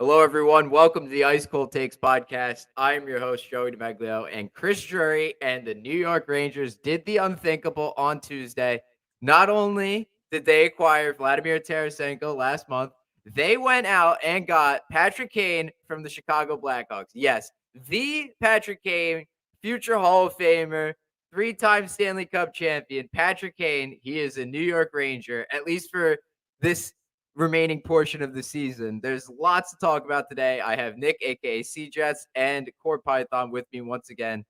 Hello, everyone. Welcome to the Ice Cold Takes podcast. I am your host, Joey DeMaglio, and Chris Drury and the New York Rangers did the unthinkable on Tuesday. Not only did they acquire Vladimir Tarasenko last month, they went out and got Patrick Kane from the Chicago Blackhawks. Yes, the Patrick Kane, future Hall of Famer, three-time Stanley Cup champion, Patrick Kane. He is a New York Ranger, at least for this remaining portion of the season. There's lots to talk about today. I have Nick, aka Cjeths and Core Python, with me once again.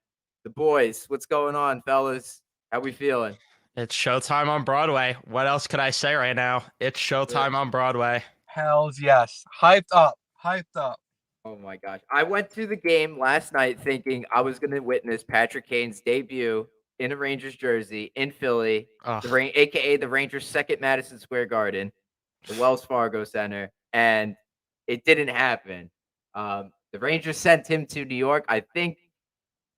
The boys, what's going on, fellas? How we feeling? It's showtime on Broadway. What else could I say right now? It's Yeah. showtime on Broadway. Hells yes. Hyped up. Hyped up. Oh my gosh. I went to the game last night thinking I was going to witness Patrick Kane's debut in a Rangers jersey in Philly, Ugh. aka the Rangers' second Madison Square Garden, the Wells Fargo Center, and it didn't happen. The Rangers sent him to New York. I think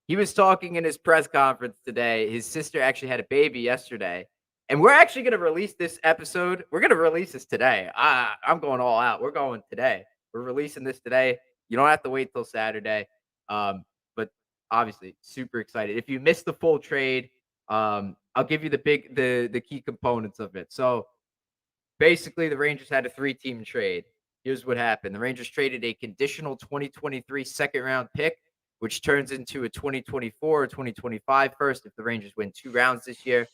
he was talking in his press conference today. His sister actually had a baby yesterday. And we're actually going to release this episode. We're going to release this today. I'm going all out. We're going today. We're releasing this today. You don't have to wait till Saturday. But obviously, super excited. If you missed the full trade, I'll give you the key components of it. So basically, the Rangers had a 3-team trade. Here's what happened. The Rangers traded a conditional 2023 second round pick, which turns into a 2024 or 2025 first if the Rangers win 2 rounds this year,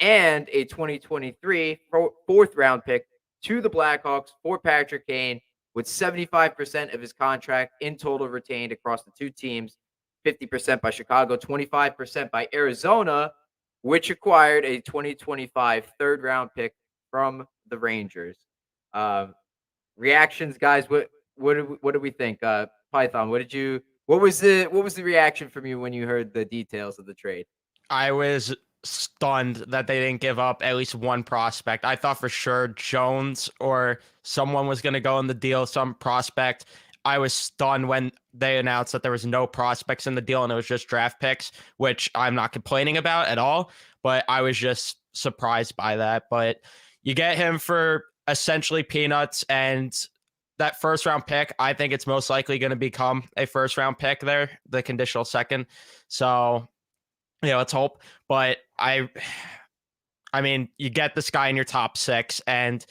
and a 2023 fourth round pick to the Blackhawks for Patrick Kane, with 75% of his contract in total retained across the two teams, 50% by Chicago, 25% by Arizona, which acquired a 2025 third round pick from the Rangers. Reactions, guys. What do we think? Python, what was the reaction from you when you heard the details of the trade? I was stunned that they didn't give up at least one prospect. I thought for sure Jones or someone was going to go in the deal, some prospect. I was stunned when they announced that there was no prospects in the deal and it was just draft picks, which I'm not complaining about at all, but I was just surprised by that. But you get him for essentially peanuts, and that first round pick, I think it's most likely going to become a first round pick there, the conditional second. So, let's hope. But I mean, you get this guy in your top 6 and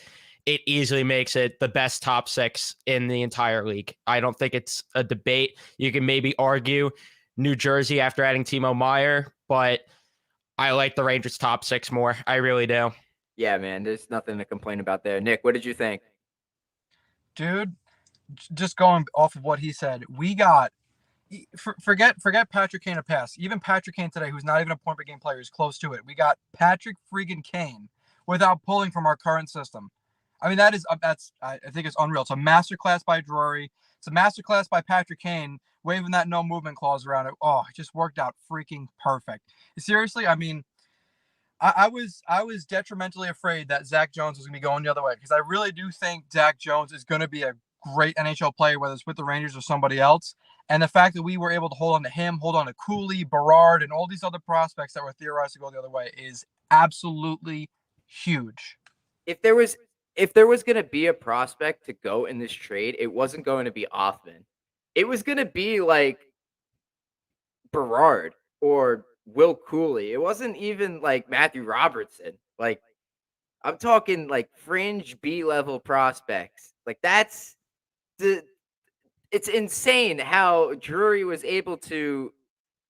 it easily makes it the best top 6 in the entire league. I don't think it's a debate. You can maybe argue New Jersey after adding Timo Meyer, but I like the Rangers top 6 more. I really do. Yeah, man, there's nothing to complain about there. Nick, what did you think? Dude, just going off of what he said, we got forget Patrick Kane a pass. Even Patrick Kane today, who's not even a point per game player, is close to it. We got Patrick freaking Kane without pulling from our current system. I mean, that's I think it's unreal. It's a masterclass by Drury. It's a masterclass by Patrick Kane, waving that no movement clause around it. Oh, it just worked out freaking perfect. Seriously, I mean, I was detrimentally afraid that Zach Jones was going to be going the other way, because I really do think Zach Jones is going to be a great NHL player, whether it's with the Rangers or somebody else. And the fact that we were able to hold on to him, hold on to Cooley, Berard, and all these other prospects that were theorized to go the other way is absolutely huge. If there was going to be a prospect to go in this trade, it wasn't going to be Othman. It was going to be like Berard or Will Cooley. It wasn't even like Matthew Robertson. Like, I'm talking like fringe B level prospects. Like, the it's insane how Drury was able to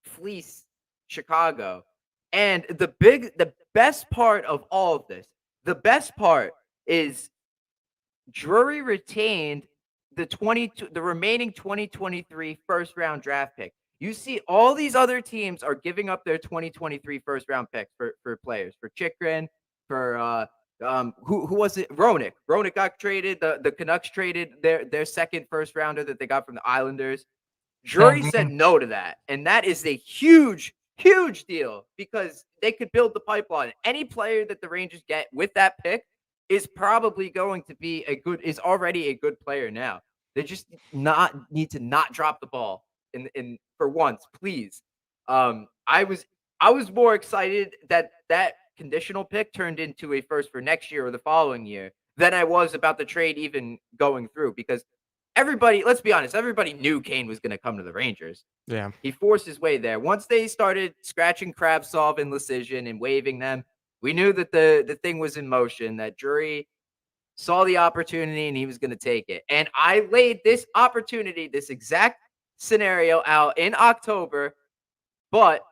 fleece Chicago. And the best part of all of this, the best part is Drury retained the remaining 2023 first round draft pick. You see, all these other teams are giving up their 2023 first round picks for players, for Chikrin, for who was it? Roenick. Roenick got traded. The Canucks traded their second first rounder that they got from the Islanders. Drury said Sandin. no to that, and that is a huge, huge deal, because they could build the pipeline. Any player that the Rangers get with that pick is probably going to be is already a good player now. They just need to not drop the ball in for once, please. I was more excited that conditional pick turned into a first for next year or the following year than I was about the trade even going through, because everybody, let's be honest, everybody knew Kane was going to come to the Rangers. Yeah. He forced his way there. Once they started scratching Kravtsov and Lecision and waving them, we knew that the thing was in motion, that Drury saw the opportunity and he was going to take it. And I laid this opportunity, this exact scenario out in October, but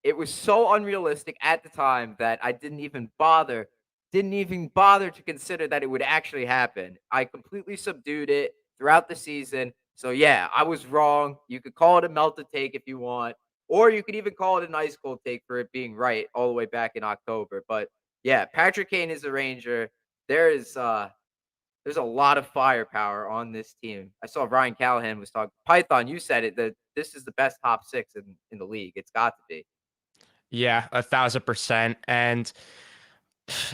it was so unrealistic at the time that I didn't even bother to consider that it would actually happen. I completely subdued it throughout the season. So yeah, I was wrong. You could call it a melted take if you want, or you could even call it an ice cold take for it being right all the way back in October. But yeah, Patrick Kane is a Ranger. There's a lot of firepower on this team. I saw Ryan Callahan was talking. Python, you said it, that this is the best top six in the league. It's got to be. Yeah, 1,000%. And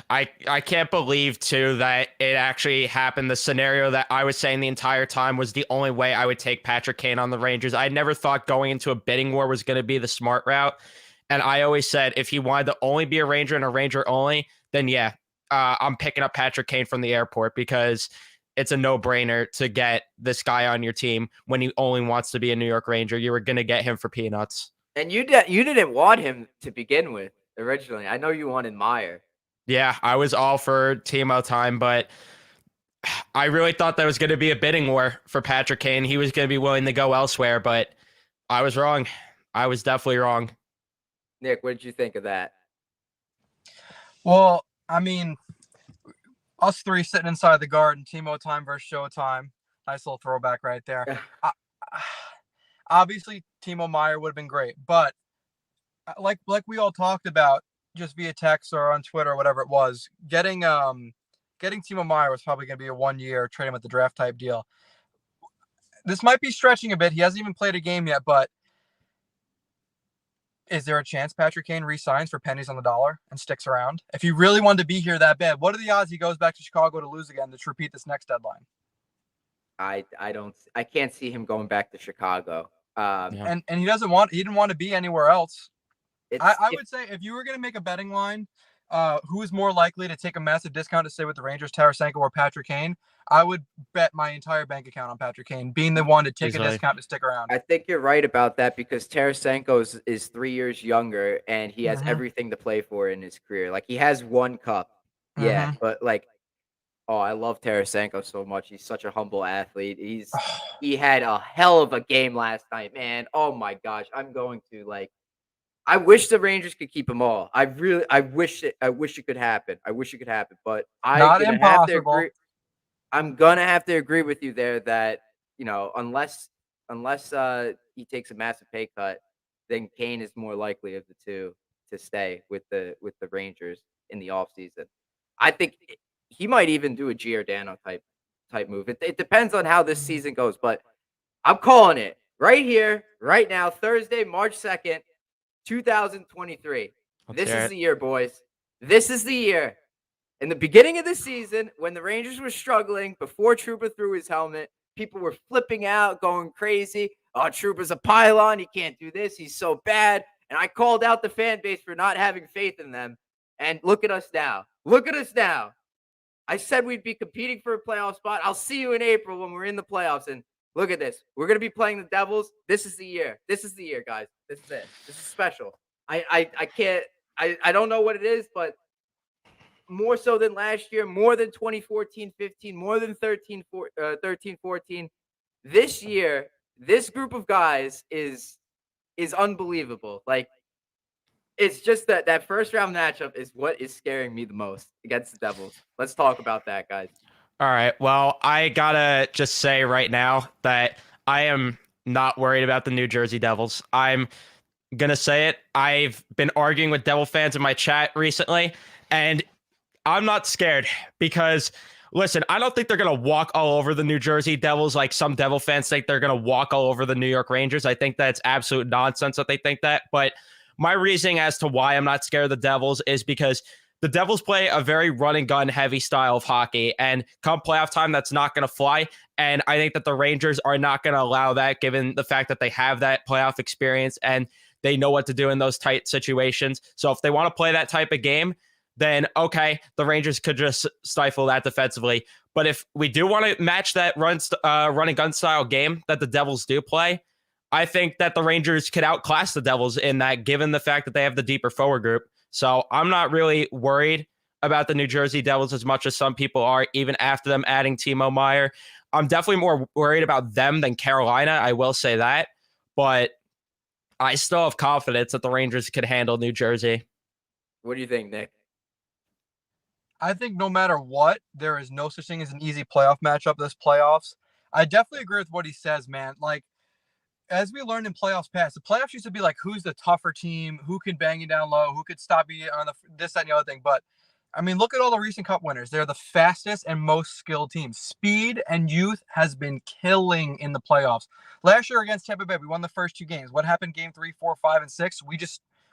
I can't believe too that it actually happened. The scenario that I was saying the entire time was the only way I would take Patrick Kane on the Rangers. I never thought going into a bidding war was going to be the smart route. And I always said if he wanted to only be a Ranger and a Ranger only, then yeah, I'm picking up Patrick Kane from the airport because it's a no-brainer to get this guy on your team when he only wants to be a New York Ranger. You were going to get him for peanuts. And you didn't want him to begin with originally. I know you wanted Meyer. Yeah, I was all for Timo time, but I really thought that was going to be a bidding war for Patrick Kane. He was going to be willing to go elsewhere, but I was wrong. I was definitely wrong. Nick, what did you think of that? Well, I mean, us three sitting inside the Garden, Timo time versus Show time. Nice little throwback right there. Obviously, Timo Meyer would have been great, but like we all talked about just via text or on Twitter or whatever it was, getting Timo Meyer was probably going to be a 1 year trade him at the draft type deal. This might be stretching a bit. He hasn't even played a game yet, but is there a chance Patrick Kane re-signs for pennies on the dollar and sticks around? If he really wanted to be here that bad, what are the odds he goes back to Chicago to lose again to repeat this next deadline? I can't see him going back to Chicago. And he didn't want to be anywhere else. I would say if you were going to make a betting line, who is more likely to take a massive discount to stay with the Rangers, Tarasenko or Patrick Kane? I would bet my entire bank account on Patrick Kane being the one to take a discount to stick around. I think you're right about that because Tarasenko is 3 years younger and he has everything to play for in his career. Like he has one cup. Yeah, but like, oh, I love Tarasenko so much. He's such a humble athlete. He had a hell of a game last night, man. Oh my gosh. I wish the Rangers could keep them all. I wish it could happen. But Not impossible. I'm gonna have to agree with you there that, unless he takes a massive pay cut, then Kane is more likely of the two to stay with the Rangers in the offseason. I think he might even do a Giordano type move. It depends on how this season goes, but I'm calling it right here, right now, Thursday, March 2nd, 2023. This is the year, boys. This is the year. In the beginning of the season, when the Rangers were struggling, before Trouba threw his helmet, people were flipping out, going crazy. Oh, Trouba's a pylon. He can't do this. He's so bad. And I called out the fan base for not having faith in them. And look at us now. Look at us now. I said we'd be competing for a playoff spot. I'll see you in April when we're in the playoffs. And look at this. We're going to be playing the Devils. This is the year. This is the year, guys. This is it. This is special. I can't – I don't know what it is, but more so than last year, more than 2014-15, more than 13-14. This year, this group of guys is unbelievable. Like, it's just that first round matchup is what is scaring me the most against the Devils. Let's talk about that, guys. All right. Well, I gotta just say right now that I am not worried about the New Jersey Devils. I'm gonna say it. I've been arguing with Devil fans in my chat recently, and I'm not scared because, listen, I don't think they're gonna walk all over the New Jersey Devils like some Devil fans think they're gonna walk all over the New York Rangers. I think that's absolute nonsense that they think that. But my reasoning as to why I'm not scared of the Devils is because the Devils play a very run and gun heavy style of hockey, and come playoff time, that's not going to fly. And I think that the Rangers are not going to allow that, given the fact that they have that playoff experience and they know what to do in those tight situations. So if they want to play that type of game, then okay, the Rangers could just stifle that defensively. But if we do want to match that run and gun style game that the Devils do play, I think that the Rangers could outclass the Devils in that, given the fact that they have the deeper forward group. So I'm not really worried about the New Jersey Devils as much as some people are, even after them adding Timo Meier. I'm definitely more worried about them than Carolina. I will say that. But I still have confidence that the Rangers could handle New Jersey. What do you think, Nick? I think no matter what, there is no such thing as an easy playoff matchup this playoffs. I definitely agree with what he says, man. Like, as we learned in playoffs past, the playoffs used to be like, who's the tougher team, who can bang you down low, who could stop you on this, that, and the other thing. But I mean, look at all the recent Cup winners. They're the fastest and most skilled teams. Speed and youth has been killing in the playoffs. Last year against Tampa Bay, we won the first 2 games. What happened game 3, 4, 5, and 6? We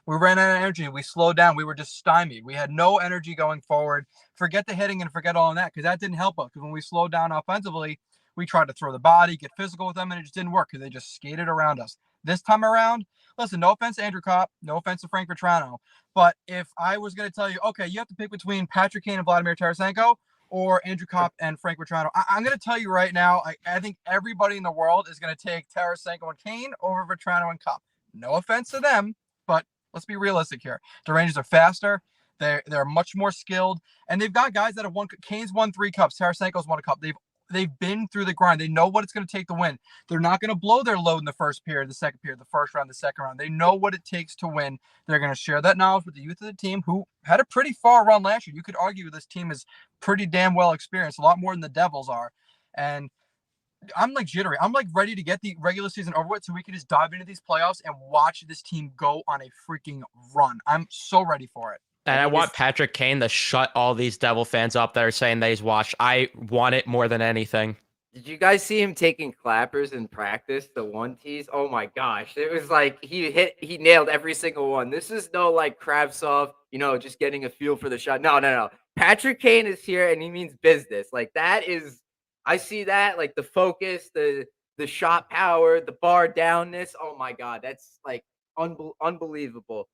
ran out of energy. We slowed down. We were just stymied. We had no energy going forward. Forget the hitting and forget all of that, because that didn't help us. Because when we slowed down offensively, we tried to throw the body, get physical with them, and it just didn't work because they just skated around us. This time around, listen, no offense to Andrew Kopp, no offense to Frank Vetrano, but if I was going to tell you, okay, you have to pick between Patrick Kane and Vladimir Tarasenko or Andrew Kopp and Frank Vetrano, I'm going to tell you right now, I think everybody in the world is going to take Tarasenko and Kane over Vetrano and Kopp. No offense to them, but let's be realistic here. The Rangers are faster. They're much more skilled, and they've got guys that have won. Kane's won 3 cups. Tarasenko's won a cup. They've been through the grind. They know what it's going to take to win. They're not going to blow their load in the first period, the second period, the first round, the second round. They know what it takes to win. They're going to share that knowledge with the youth of the team, who had a pretty far run last year. You could argue this team is pretty damn well experienced, a lot more than the Devils are. And I'm like jittery. I'm like ready to get the regular season over with so we can just dive into these playoffs and watch this team go on a freaking run. I'm so ready for it. And I want Patrick Kane to shut all these Devil fans up that are saying that he's watched. I want it more than anything. Did you guys see him taking clappers in practice, the 1-tees? Oh my gosh. It was like he nailed every single one. This is no like Kravtsov, just getting a feel for the shot. No. Patrick Kane is here and he means business. Like that is, I see that, like the focus, the shot power, the bar downness. Oh my God. That's like unbelievable.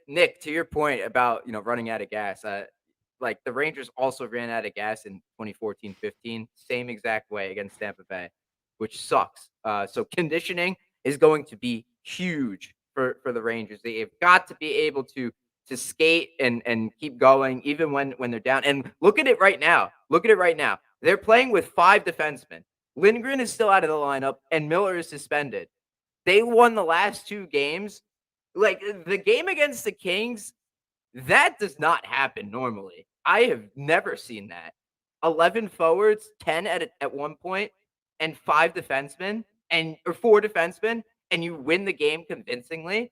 Nick, to your point about running out of gas, like the Rangers also ran out of gas in 2014-15, same exact way against Tampa Bay, which sucks. So conditioning is going to be huge for the Rangers. They've got to be able to skate and keep going even when they're down. And look at it right now. They're playing with 5 defensemen. Lindgren is still out of the lineup, and Miller is suspended. They won the last 2 games. Like the game against the Kings, that does not happen normally. I have never seen that. 11 forwards, 10 at one point, and 5 defensemen, or 4 defensemen, and you win the game convincingly.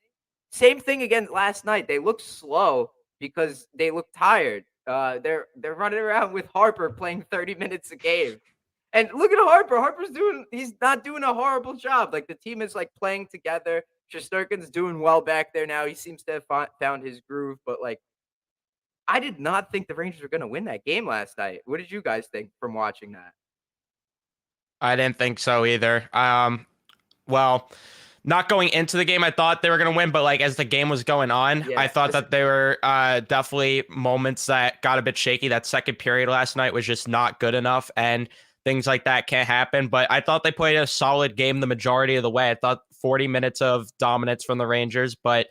Same thing again last night. They look slow because they look tired. They're running around with Harper playing 30 minutes a game. And look at Harper. He's not doing a horrible job. Like the team is like playing together. Shesterkin's doing well back there now. He seems to have found his groove. But like, I did not think the Rangers were going to win that game last night. What did you guys think from watching that? I didn't think so either. Well, not going into the game, I thought they were going to win, but like as the game was going on, I thought that there were definitely moments that got a bit shaky. That second period last night was just not good enough, and things like that can't happen. But I thought they played a solid game the majority of the way. I thought 40 minutes of dominance from the Rangers, but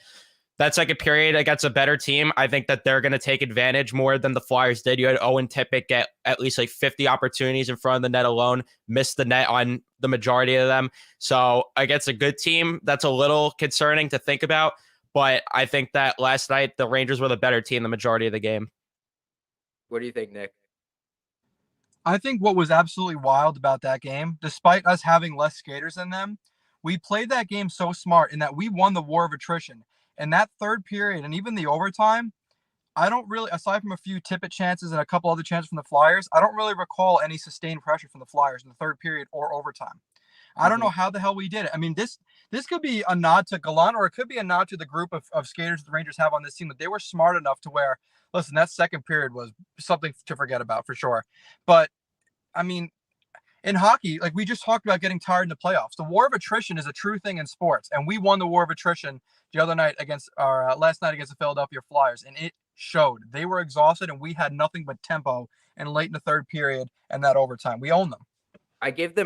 that second period against a better team, I think that they're going to take advantage more than the Flyers did. You had Owen Tippett get at least like 50 opportunities in front of the net alone, missed the net on the majority of them. So against a good team, that's a little concerning to think about. But I think that last night, the Rangers were the better team the majority of the game. What do you think, Nick? I think what was absolutely wild about that game, despite us having less skaters than them, we played that game so smart in that we won the war of attrition. And that third period and even the overtime, I don't really, aside from a few Tippett chances and a couple other chances from the Flyers, I don't really recall any sustained pressure from the Flyers in the third period or overtime. I don't know how the hell we did it. I mean, this could be a nod to Gallant, or it could be a nod to the group of skaters the Rangers have on this team, that they were smart enough to where, listen, that second period was something to forget about for sure. But, I mean, in hockey, like we just talked about getting tired in the playoffs. The war of attrition is a true thing in sports, and we won the war of attrition the other night last night against the Philadelphia Flyers, and it showed. They were exhausted, and we had nothing but tempo and late in the third period and that overtime. We own them. I give the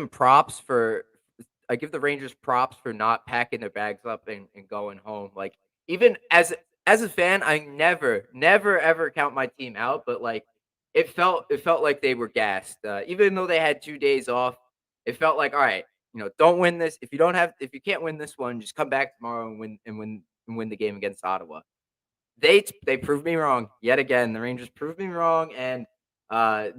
Rangers props for not packing their bags up and going home. Like, even as a fan, I never ever count my team out, but like it felt like they were gassed. Even though they had 2 days off, it felt like, all right, don't win this. If you can't win this one, just come back tomorrow and win the game against Ottawa. They proved me wrong yet again. The Rangers proved me wrong, and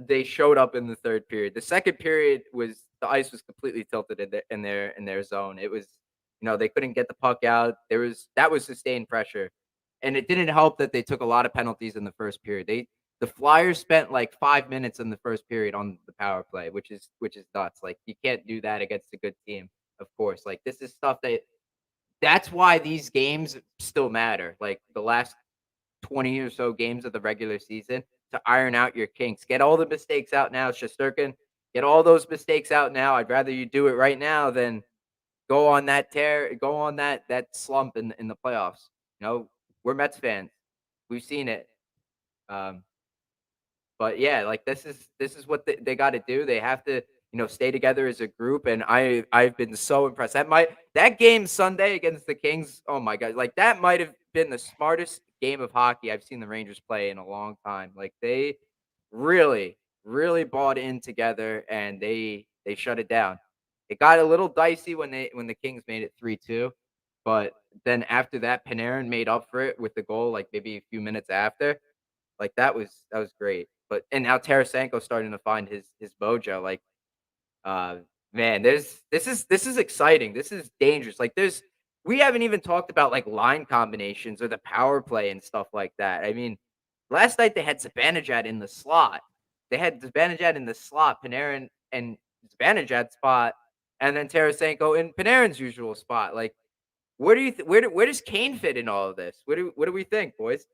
they showed up in the third period. The second period was the ice was completely tilted in their zone. It was, they couldn't get the puck out. That was sustained pressure, and it didn't help that they took a lot of penalties in the first period. The Flyers spent like 5 minutes in the first period on the power play, which is nuts. Like, you can't do that against a good team, of course. Like, this is stuff that's why these games still matter. Like, the last 20 or so games of the regular season, to iron out your kinks. Get all the mistakes out now, Shesterkin. Get all those mistakes out now. I'd rather you do it right now than go on that tear, go on that slump in the playoffs. We're Mets fans. We've seen it. But yeah, like, this is what they got to do. They have to, stay together as a group. And I've been so impressed. That game Sunday against the Kings, oh my God, like, that might have been the smartest game of hockey I've seen the Rangers play in a long time. Like, they really, really bought in together, and they shut it down. It got a little dicey when the Kings made it 3-2, but then after that, Panarin made up for it with the goal, like, maybe a few minutes after. Like, that was great. And now Tarasenko's starting to find his mojo. Like, man, this is exciting. This is dangerous. Like, we haven't even talked about, like, line combinations or the power play and stuff like that. I mean, last night they had Zibanejad in the slot. Panarin and Zibanejad spot, and then Tarasenko in Panarin's usual spot. Like, where does Kane fit in all of this? What do we think, boys?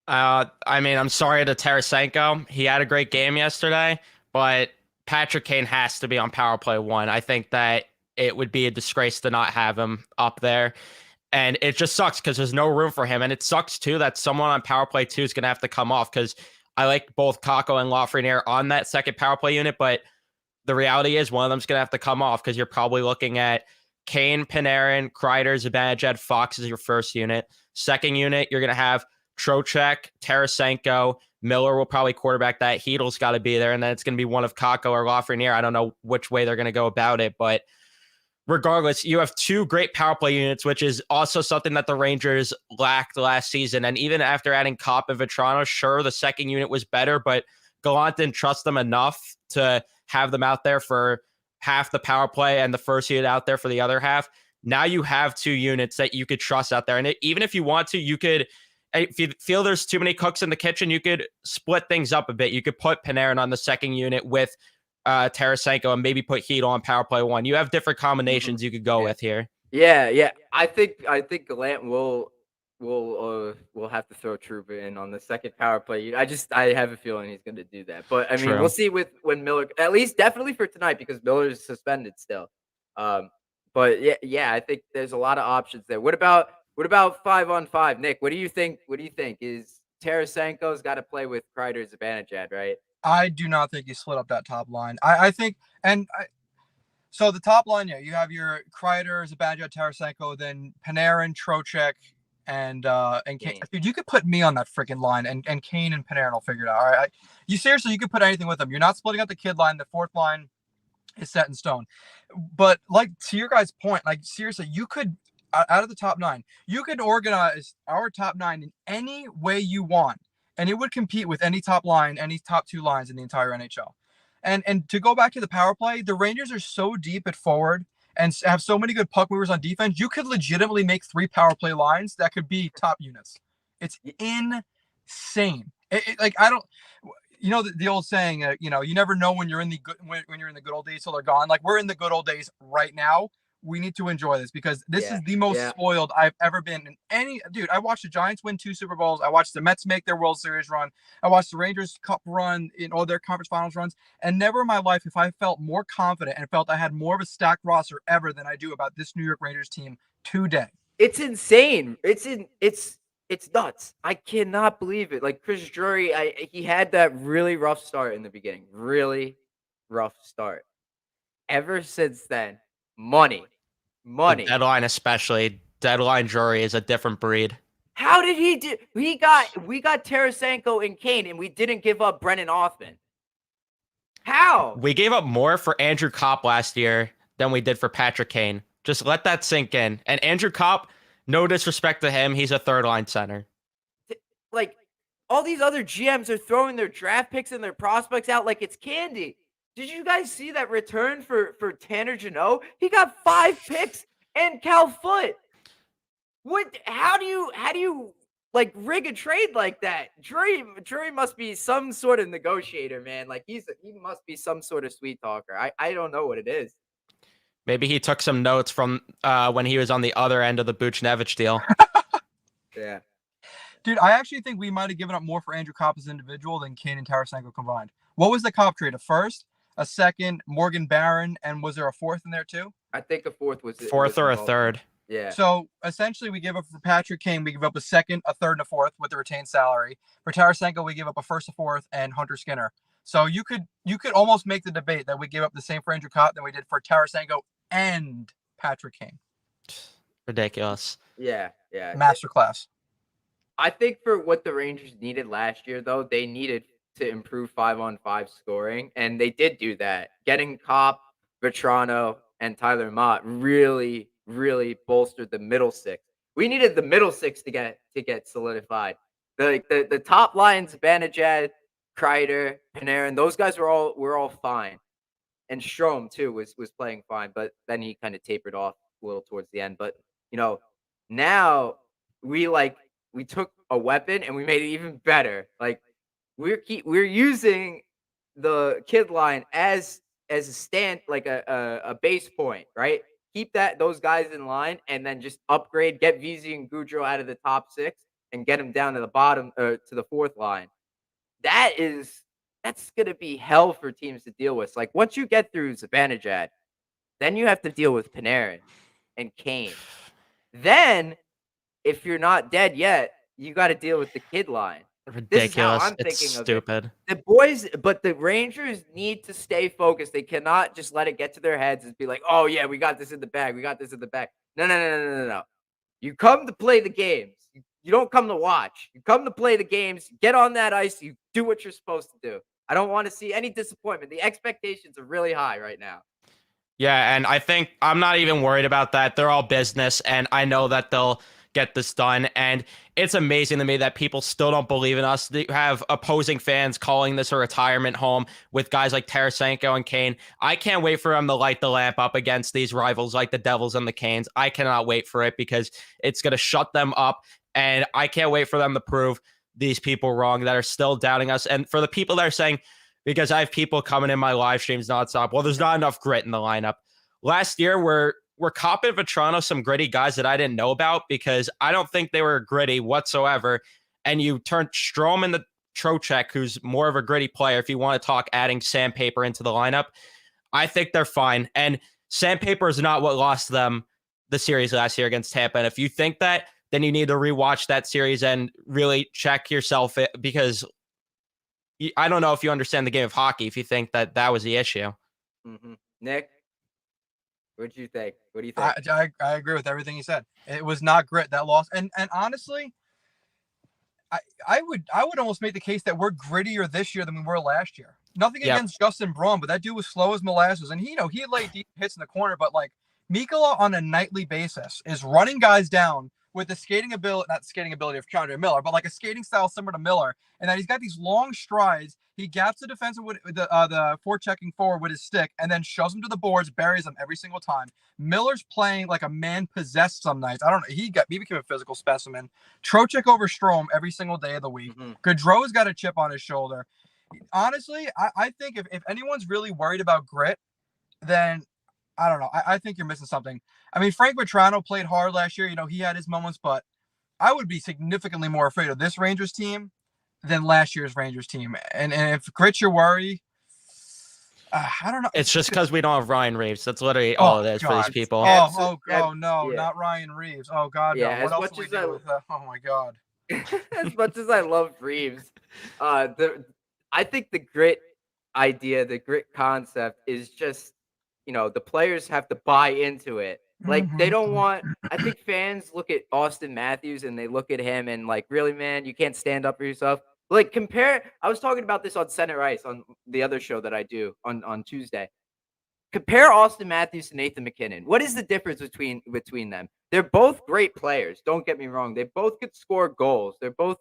I mean, I'm sorry to Tarasenko. He had a great game yesterday, but Patrick Kane has to be on power play 1. I think that it would be a disgrace to not have him up there. And it just sucks because there's no room for him. And it sucks, too, that someone on power play 2 is going to have to come off, because I like both Kakko and Lafreniere on that second power play unit. But the reality is one of them's going to have to come off, because you're probably looking at Kane, Panarin, Kreider, Zibanejad, Fox as your first unit. Second unit, you're going to have Trocheck, Tarasenko, Miller will probably quarterback that. Heedle's got to be there, and then it's going to be one of Kakko or Lafreniere. I don't know which way they're going to go about it, but regardless, you have 2 great power play units, which is also something that the Rangers lacked last season. And even after adding Kopp and Vetrano, sure, the second unit was better, but Gallant didn't trust them enough to have them out there for half the power play and the first unit out there for the other half. Now you have 2 units that you could trust out there. And even if you want to, you could, if you feel there's too many cooks in the kitchen, you could split things up a bit. You could put Panarin on the second unit with Tarasenko and maybe put Heedle on power play 1. You have different combinations you could go with here. Yeah. I think Gallant will have to throw Trouba in on the second power play. I have a feeling he's going to do that. But I mean, True. we'll see when Miller, at least definitely for tonight, because Miller is suspended still. But yeah, I think there's a lot of options there. What about 5-on-5, Nick? What do you think? Is Tarasenko's got to play with Kreider, Zibanejad, right? I do not think he split up that top line. I think, so the top line, yeah, you have your Kreider, Zibanejad, Tarasenko, then Panarin, Trocheck, and Kane. Dude, you could put me on that freaking line, and Kane and Panarin will figure it out. All right, you could put anything with them. You're not splitting up the kid line. The fourth line is set in stone. But like, to your guys' point, like, seriously, you could, out of the top 9, you could organize our top 9 in any way you want, and it would compete with any top line, any top 2 lines in the entire NHL. And to go back to the power play, the Rangers are so deep at forward and have so many good puck movers on defense. You could legitimately make 3 power play lines that could be top units. It's insane. Like, I don't, the old saying, you never know when you're in the good when you're in the good old days till they're gone. Like, we're in the good old days right now. We need to enjoy this, because this is the most spoiled I've ever been in any. Dude, I watched the Giants win 2 Super Bowls. I watched the Mets make their World Series run. I watched the Rangers Cup run in all their conference finals runs. And never in my life have I felt more confident and felt I had more of a stacked roster ever than I do about this New York Rangers team today. It's insane. It's It's nuts. I cannot believe it. Like Chris Drury, he had that really rough start in the beginning. Really rough start. Ever since then, money. The deadline, especially deadline jury, is a different breed. How did he do? We got Tarasenko and Kane, and we didn't give up Brennan Othman. How? We gave up more for Andrew Kopp last year than we did for Patrick Kane. Just let that sink in. And Andrew Kopp, no disrespect to him, he's a third line center. Like, all these other GMs are throwing their draft picks and their prospects out like it's candy. Did you guys see that return for Tanner Jeannot? He got 5 picks and Cal Foote. What? How do you like rig a trade like that? Drury must be some sort of negotiator, man. Like he must be some sort of sweet talker. I don't know what it is. Maybe he took some notes from when he was on the other end of the Buchnevich deal. Yeah. Dude, I actually think we might have given up more for Andrew Kopp as an individual than Kane and Tarasenko combined. What was the Kopp trade? A first, a second, Morgan Barron, and was there a fourth in there too? I think a fourth was Fourth or a third. Yeah. So essentially, we give up for Patrick Kane, we give up a second, a third, and a fourth with the retained salary. For Tarasenko, we give up a first, a fourth, and Hunter Skinner. So you could almost make the debate that we gave up the same for Andrew Kopp than we did for Tarasenko and Patrick Kane. Ridiculous. Yeah. Masterclass. I think for what the Rangers needed last year, though, they needed to improve 5-on-5 scoring, and they did do that. Getting Kopp, Vetrano, and Tyler Mott really bolstered the middle six. We needed the middle six to get solidified. The top lines, Banajad, Kreider, Panarin, those guys were all fine, and Strome too was playing fine, but then he kind of tapered off a little towards the end. But now we took a weapon and we made it even better. Like we're using the kid line as a stand, like a base point, right? Keep those guys in line and then just upgrade, get Vesey and Goudreau out of the top 6 and get them down to the bottom to the 4th line. That's gonna be hell for teams to deal with. Like once you get through Zibanejad, then you have to deal with Panarin and Kane. Then if you're not dead yet, you got to deal with the kid line. Ridiculous. This is how I'm it's thinking stupid. of it. But the Rangers need to stay focused. They cannot just let it get to their heads and be like, "Oh yeah, we got this in the bag. We got this in the bag." No. You come to play the games. You don't come to watch. You come to play the games. Get on that ice. You do what you're supposed to do. I don't want to see any disappointment. The expectations are really high right now. Yeah, and I think I'm not even worried about that. They're all business, and I know that they'll get this done. And it's amazing to me that people still don't believe in us. They have opposing fans calling this a retirement home with guys like Tarasenko and Kane. I can't wait for them to light the lamp up against these rivals like the Devils and the Canes. I cannot wait for it because it's going to shut them up. And I can't wait for them to prove these people wrong that are still doubting us. And for the people that are saying, because I have people coming in my live streams nonstop, well, there's not enough grit in the lineup. Last year, we're Kopp and Vetrano some gritty guys that I didn't know about because I don't think they were gritty whatsoever. And you turned Strome into Trocheck, who's more of a gritty player. If you want to talk adding sandpaper into the lineup, I think they're fine. And sandpaper is not what lost them the series last year against Tampa. And if you think that, then you need to rewatch that series and really check yourself because I don't know if you understand the game of hockey if you think that that was the issue. Mm-hmm. Nick? What do you think? What do you think? I agree with everything he said. It was not grit that lost, and honestly, I would almost make the case that we're grittier this year than we were last year. Nothing against Justin Braun, but that dude was slow as molasses, and he laid deep hits in the corner. But like Mikkola on a nightly basis is running guys down with the skating ability, not skating ability of Chandra Miller, but like a skating style similar to Miller, and that he's got these long strides. He gaps the defensive with the forechecking forward with his stick, and then shoves him to the boards, buries them every single time. Miller's playing like a man possessed some nights. I don't know. He became a physical specimen. Trocheck over Strome every single day of the week. Mm-hmm. Gaudreau's got a chip on his shoulder. Honestly, I think if anyone's really worried about grit, then I don't know. I think you're missing something. I mean, Frank Vetrano played hard last year. He had his moments, but I would be significantly more afraid of this Rangers team than last year's Rangers team. And if grit's your worry, I don't know. It's just because we don't have Ryan Reeves. That's literally all it is for these people. No, not Ryan Reeves. Oh God, no. What else do we do with that? Oh my God. as much as I love Reeves, I think the grit idea, the grit concept is just, the players have to buy into it. Like they don't want. I think fans look at Austin Matthews and they look at him and like, really, man, you can't stand up for yourself. Like compare. I was talking about this on Center Ice on the other show that I do on Tuesday. Compare Austin Matthews to Nathan McKinnon. What is the difference between them? They're both great players. Don't get me wrong. They both could score goals. They're both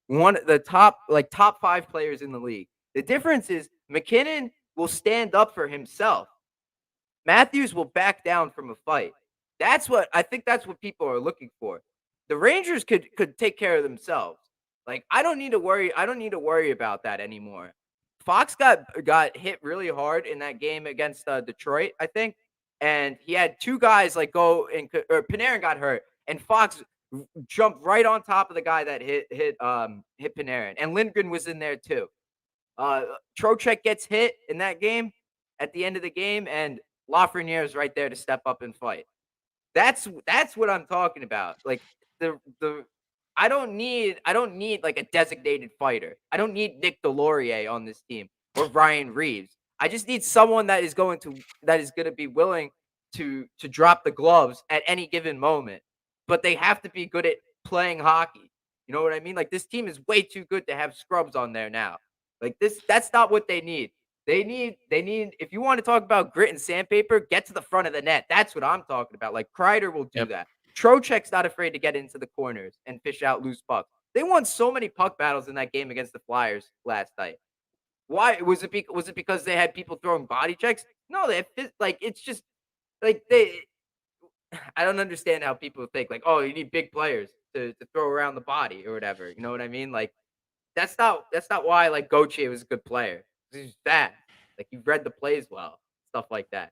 one of the top 5 players in the league. The difference is McKinnon will stand up for himself. Matthews will back down from a fight. I think that's what people are looking for. The Rangers could take care of themselves. Like I don't need to worry about that anymore. Fox got hit really hard in that game against Detroit, I think, and he had 2 guys like go and or Panarin got hurt, and Fox jumped right on top of the guy that hit Panarin, and Lindgren was in there too. Trocheck gets hit in that game at the end of the game, and Lafreniere is right there to step up and fight. That's what I'm talking about. Like the I don't need like a designated fighter. I don't need Nick Delorier on this team or Ryan Reeves. I just need someone that is going to be willing to drop the gloves at any given moment. But they have to be good at playing hockey. You know what I mean? Like this team is way too good to have scrubs on there now. Like that's not what they need. They need if you want to talk about grit and sandpaper, get to the front of the net. That's what I'm talking about. Like Kreider will do that. Trocheck's not afraid to get into the corners and fish out loose pucks. They won so many puck battles in that game against the Flyers last night. Why was it? Was it because they had people throwing body checks? No, it's just like they. I don't understand how people think like, oh, you need big players to throw around the body or whatever. You know what I mean? Like that's not why like Gauthier was a good player. He's fast. Like he read the plays well, stuff like that.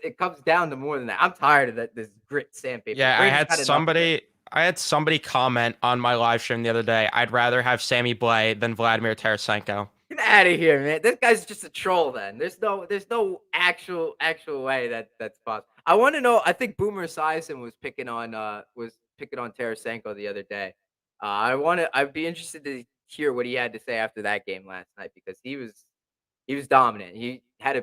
It comes down to more than that. I'm tired of this grit sandpaper. Yeah, Rangers had enough of it. I had somebody comment on my live stream the other day. I'd rather have Sammy Blais than Vladimir Tarasenko. Get out of here, man. This guy's just a troll. Then there's no actual way that's possible. I want to know. I think Boomer Esiason was picking on Tarasenko the other day. I'd be interested to hear what he had to say after that game last night because he was dominant. He had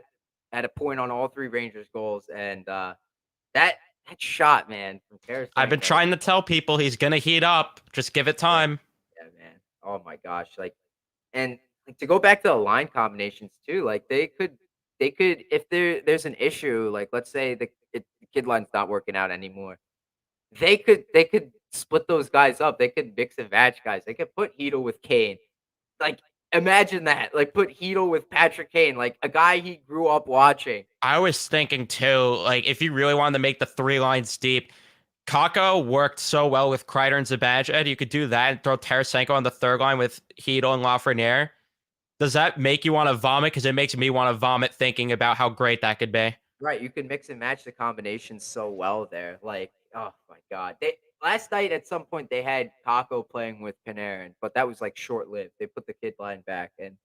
a point on all 3 Rangers goals, and that shot, man, from Tarasenko. I've been trying to tell people he's gonna heat up. Just give it time. Yeah, man. Oh my gosh, and to go back to the line combinations too, like they could if there's an issue, like let's say the kid line's not working out anymore, they could split those guys up. They could mix and match guys. They could put Hedel with Kane. Like imagine that. Like put Hedel with Patrick Kane, like a guy he grew up watching. I was thinking too, like if you really wanted to make the 3 lines deep, Kakko worked so well with Kreider and Zibanejad. You could do that and throw Tarasenko on the 3rd line with Hedel and Lafreniere. Does that make you want to vomit? Because it makes me want to vomit thinking about how great that could be. Right, you can mix and match the combinations so well there. Like, oh my god, last night at some point they had Kakko playing with Panarin, but that was like short lived. They put the kid line back, and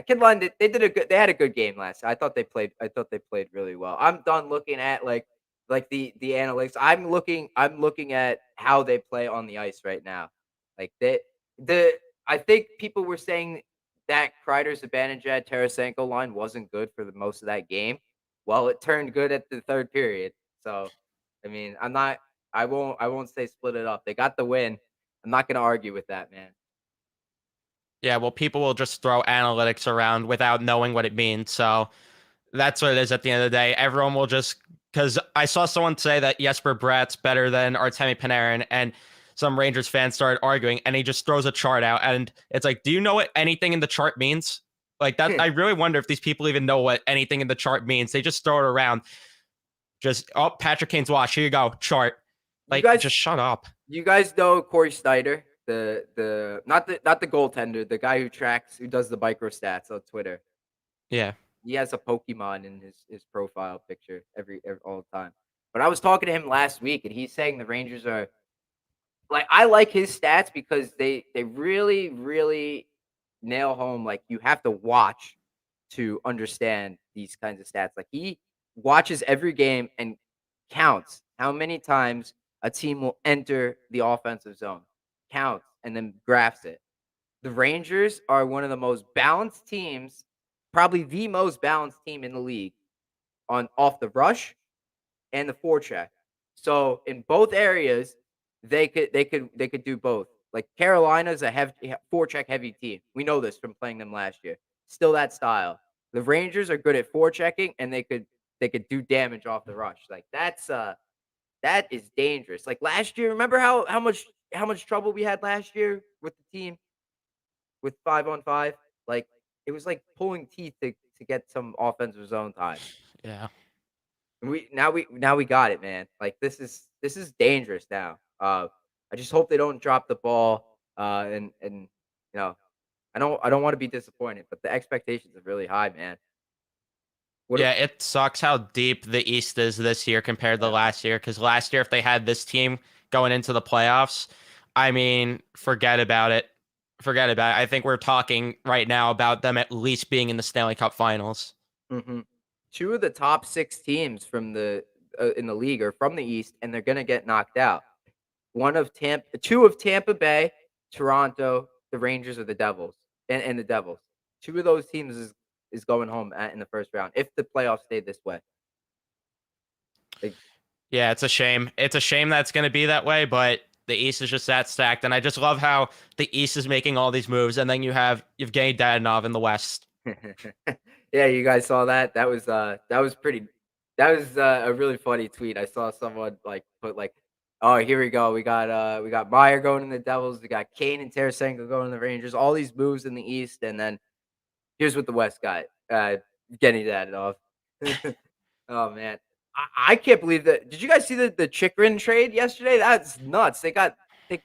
kid line they had a good game last night. I thought they played really well. I'm done looking at like the analytics. I'm looking at how they play on the ice right now. Like I think people were saying that Kreider's Zibanejad Tarasenko line wasn't good for the most of that game. Well, it turned good at the 3rd period. So, I mean, I won't say split it up. They got the win. I'm not going to argue with that, man. Yeah, well, people will just throw analytics around without knowing what it means. So that's what it is at the end of the day. Everyone will just, because I saw someone say that Jesper Bratt's better than Artemi Panarin, and some Rangers fans started arguing, and he just throws a chart out, and it's like, do you know what anything in the chart means? Like that, I really wonder if these people even know what anything in the chart means. They just throw it around. Just, oh, Patrick Kane's watch. Here you go, chart. Like, just shut up. You guys know Corey Snyder, the not the goaltender, the guy who does the micro stats on Twitter. Yeah, he has a Pokemon in his profile picture all the time. But I was talking to him last week, and he's saying the Rangers are like, I like his stats because they really, really nail home. Like you have to watch to understand these kinds of stats. Like he watches every game and counts how many times a team will enter the offensive zone. counts and then grafts it. The Rangers are one of the most balanced teams, probably the most balanced team in the league on off the rush and the forecheck. So in both areas, they could do both. Like Carolina's a heavy forecheck heavy team. We know this from playing them last year. Still that style. The Rangers are good at forechecking and they could do damage off the rush. Like that is dangerous. Like last year, remember how much trouble we had last year with the team with 5-on-5? Like it was like pulling teeth to get some offensive zone time. Yeah. We got it, man. Like this is dangerous now. I just hope they don't drop the ball. And you know, I don't want to be disappointed, but the expectations are really high, man. What Yeah, it sucks how deep the East is this year compared to Yeah. last year. Because last year, if they had this team going into the playoffs, I mean, forget about it. Forget about it. I think we're talking right now about them at least being in the Stanley Cup Finals. Mhm. Two of the top 6 teams from the in the league are from the East, and they're gonna get knocked out. Two of Tampa Bay, Toronto, the Rangers, or the Devils, and the Devils. Two of those teams is going home in the first round if the playoffs stay this way. Like, Yeah, it's a shame. It's a shame that it's going to be that way, but the East is just that stacked. And I just love how the East is making all these moves, and then you have Evgeny Dadonov in the West. yeah, you guys saw that. That was pretty. That was a really funny tweet. I saw someone like put like, "Oh, here we go. We got Meyer going in the Devils. We got Kane and Tarasenko going in the Rangers. All these moves in the East, and then here's what the West got. Getting that off. Oh man, I can't believe that. Did you guys see the Chikrin trade yesterday? That's nuts. They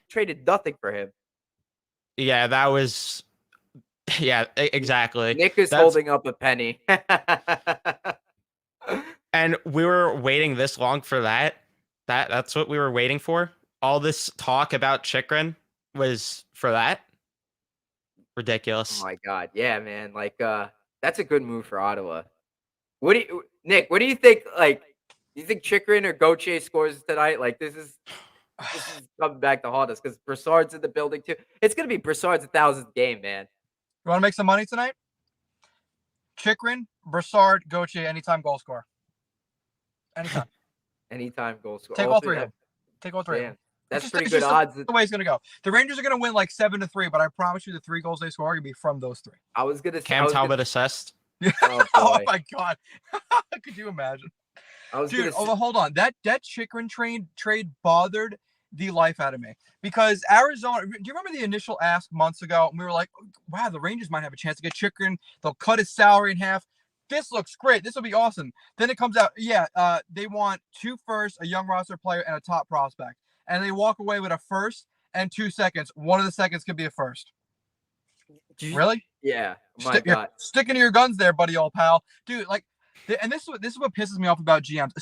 traded nothing for him. Yeah, that was. Yeah, exactly. Nick is That's holding up a penny. and we were waiting this long for that. That's what we were waiting for. All this talk about Chikrin was for that. Oh Ridiculous. my god, yeah, man. Like, that's a good move for Ottawa. Nick? What do you think? Like, do you think Chikrin or Gauthier scores tonight? Like, this is coming back to haunt us because Brassard's in the building too. It's gonna be Brassard's 1,000th game, man. You want to make some money tonight? Chikrin, Brassard, Gauthier, anytime goal score. Anytime. Anytime goal score. Take all three of them. Take all three of them. That's It's pretty just good odds. the way it's gonna go. The Rangers are gonna win like 7-3, but I promise you, the 3 goals they score are gonna be from those 3. I was gonna say, Cam Talbot assessed. Oh, Oh boy. my god, could you imagine? I was Dude, gonna say, hold on. That Chikrin trade bothered the life out of me because Arizona. Do you remember the initial ask months ago? And we were like, "Wow, the Rangers might have a chance to get Chikrin. They'll cut his salary in half. This looks great. This will be awesome." Then it comes out, they want 2 firsts, a young roster player, and a top prospect, and they walk away with a first and 2 seconds. One of the seconds could be a first. Really? yeah. My God. Sticking to your guns there, buddy, old pal. Dude, like. And this is what pisses me off about GMs,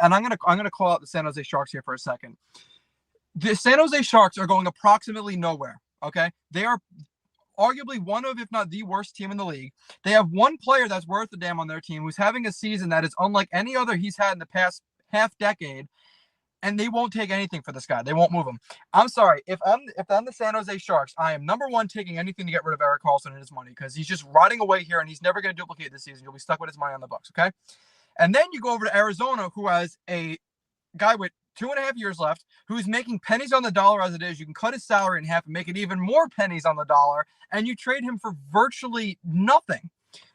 and I'm gonna call out the San Jose Sharks here for a second. The San Jose Sharks are going approximately nowhere. Okay, they are arguably one of, if not the worst team in the league. They have one player that's worth a damn on their team who's having a season that is unlike any other he's had in the past half decade, and they won't take anything for this guy. They won't move him. I'm sorry. If I'm the San Jose Sharks, I am number one taking anything to get rid of Erik Karlsson and his money because he's just rotting away here and he's never going to duplicate this season. You'll be stuck with his money on the Bucks, okay? And then you go over to Arizona, who has a guy with 2.5 years left, who's making pennies on the dollar as it is. You can cut his salary in half and make it even more pennies on the dollar, and you trade him for virtually nothing.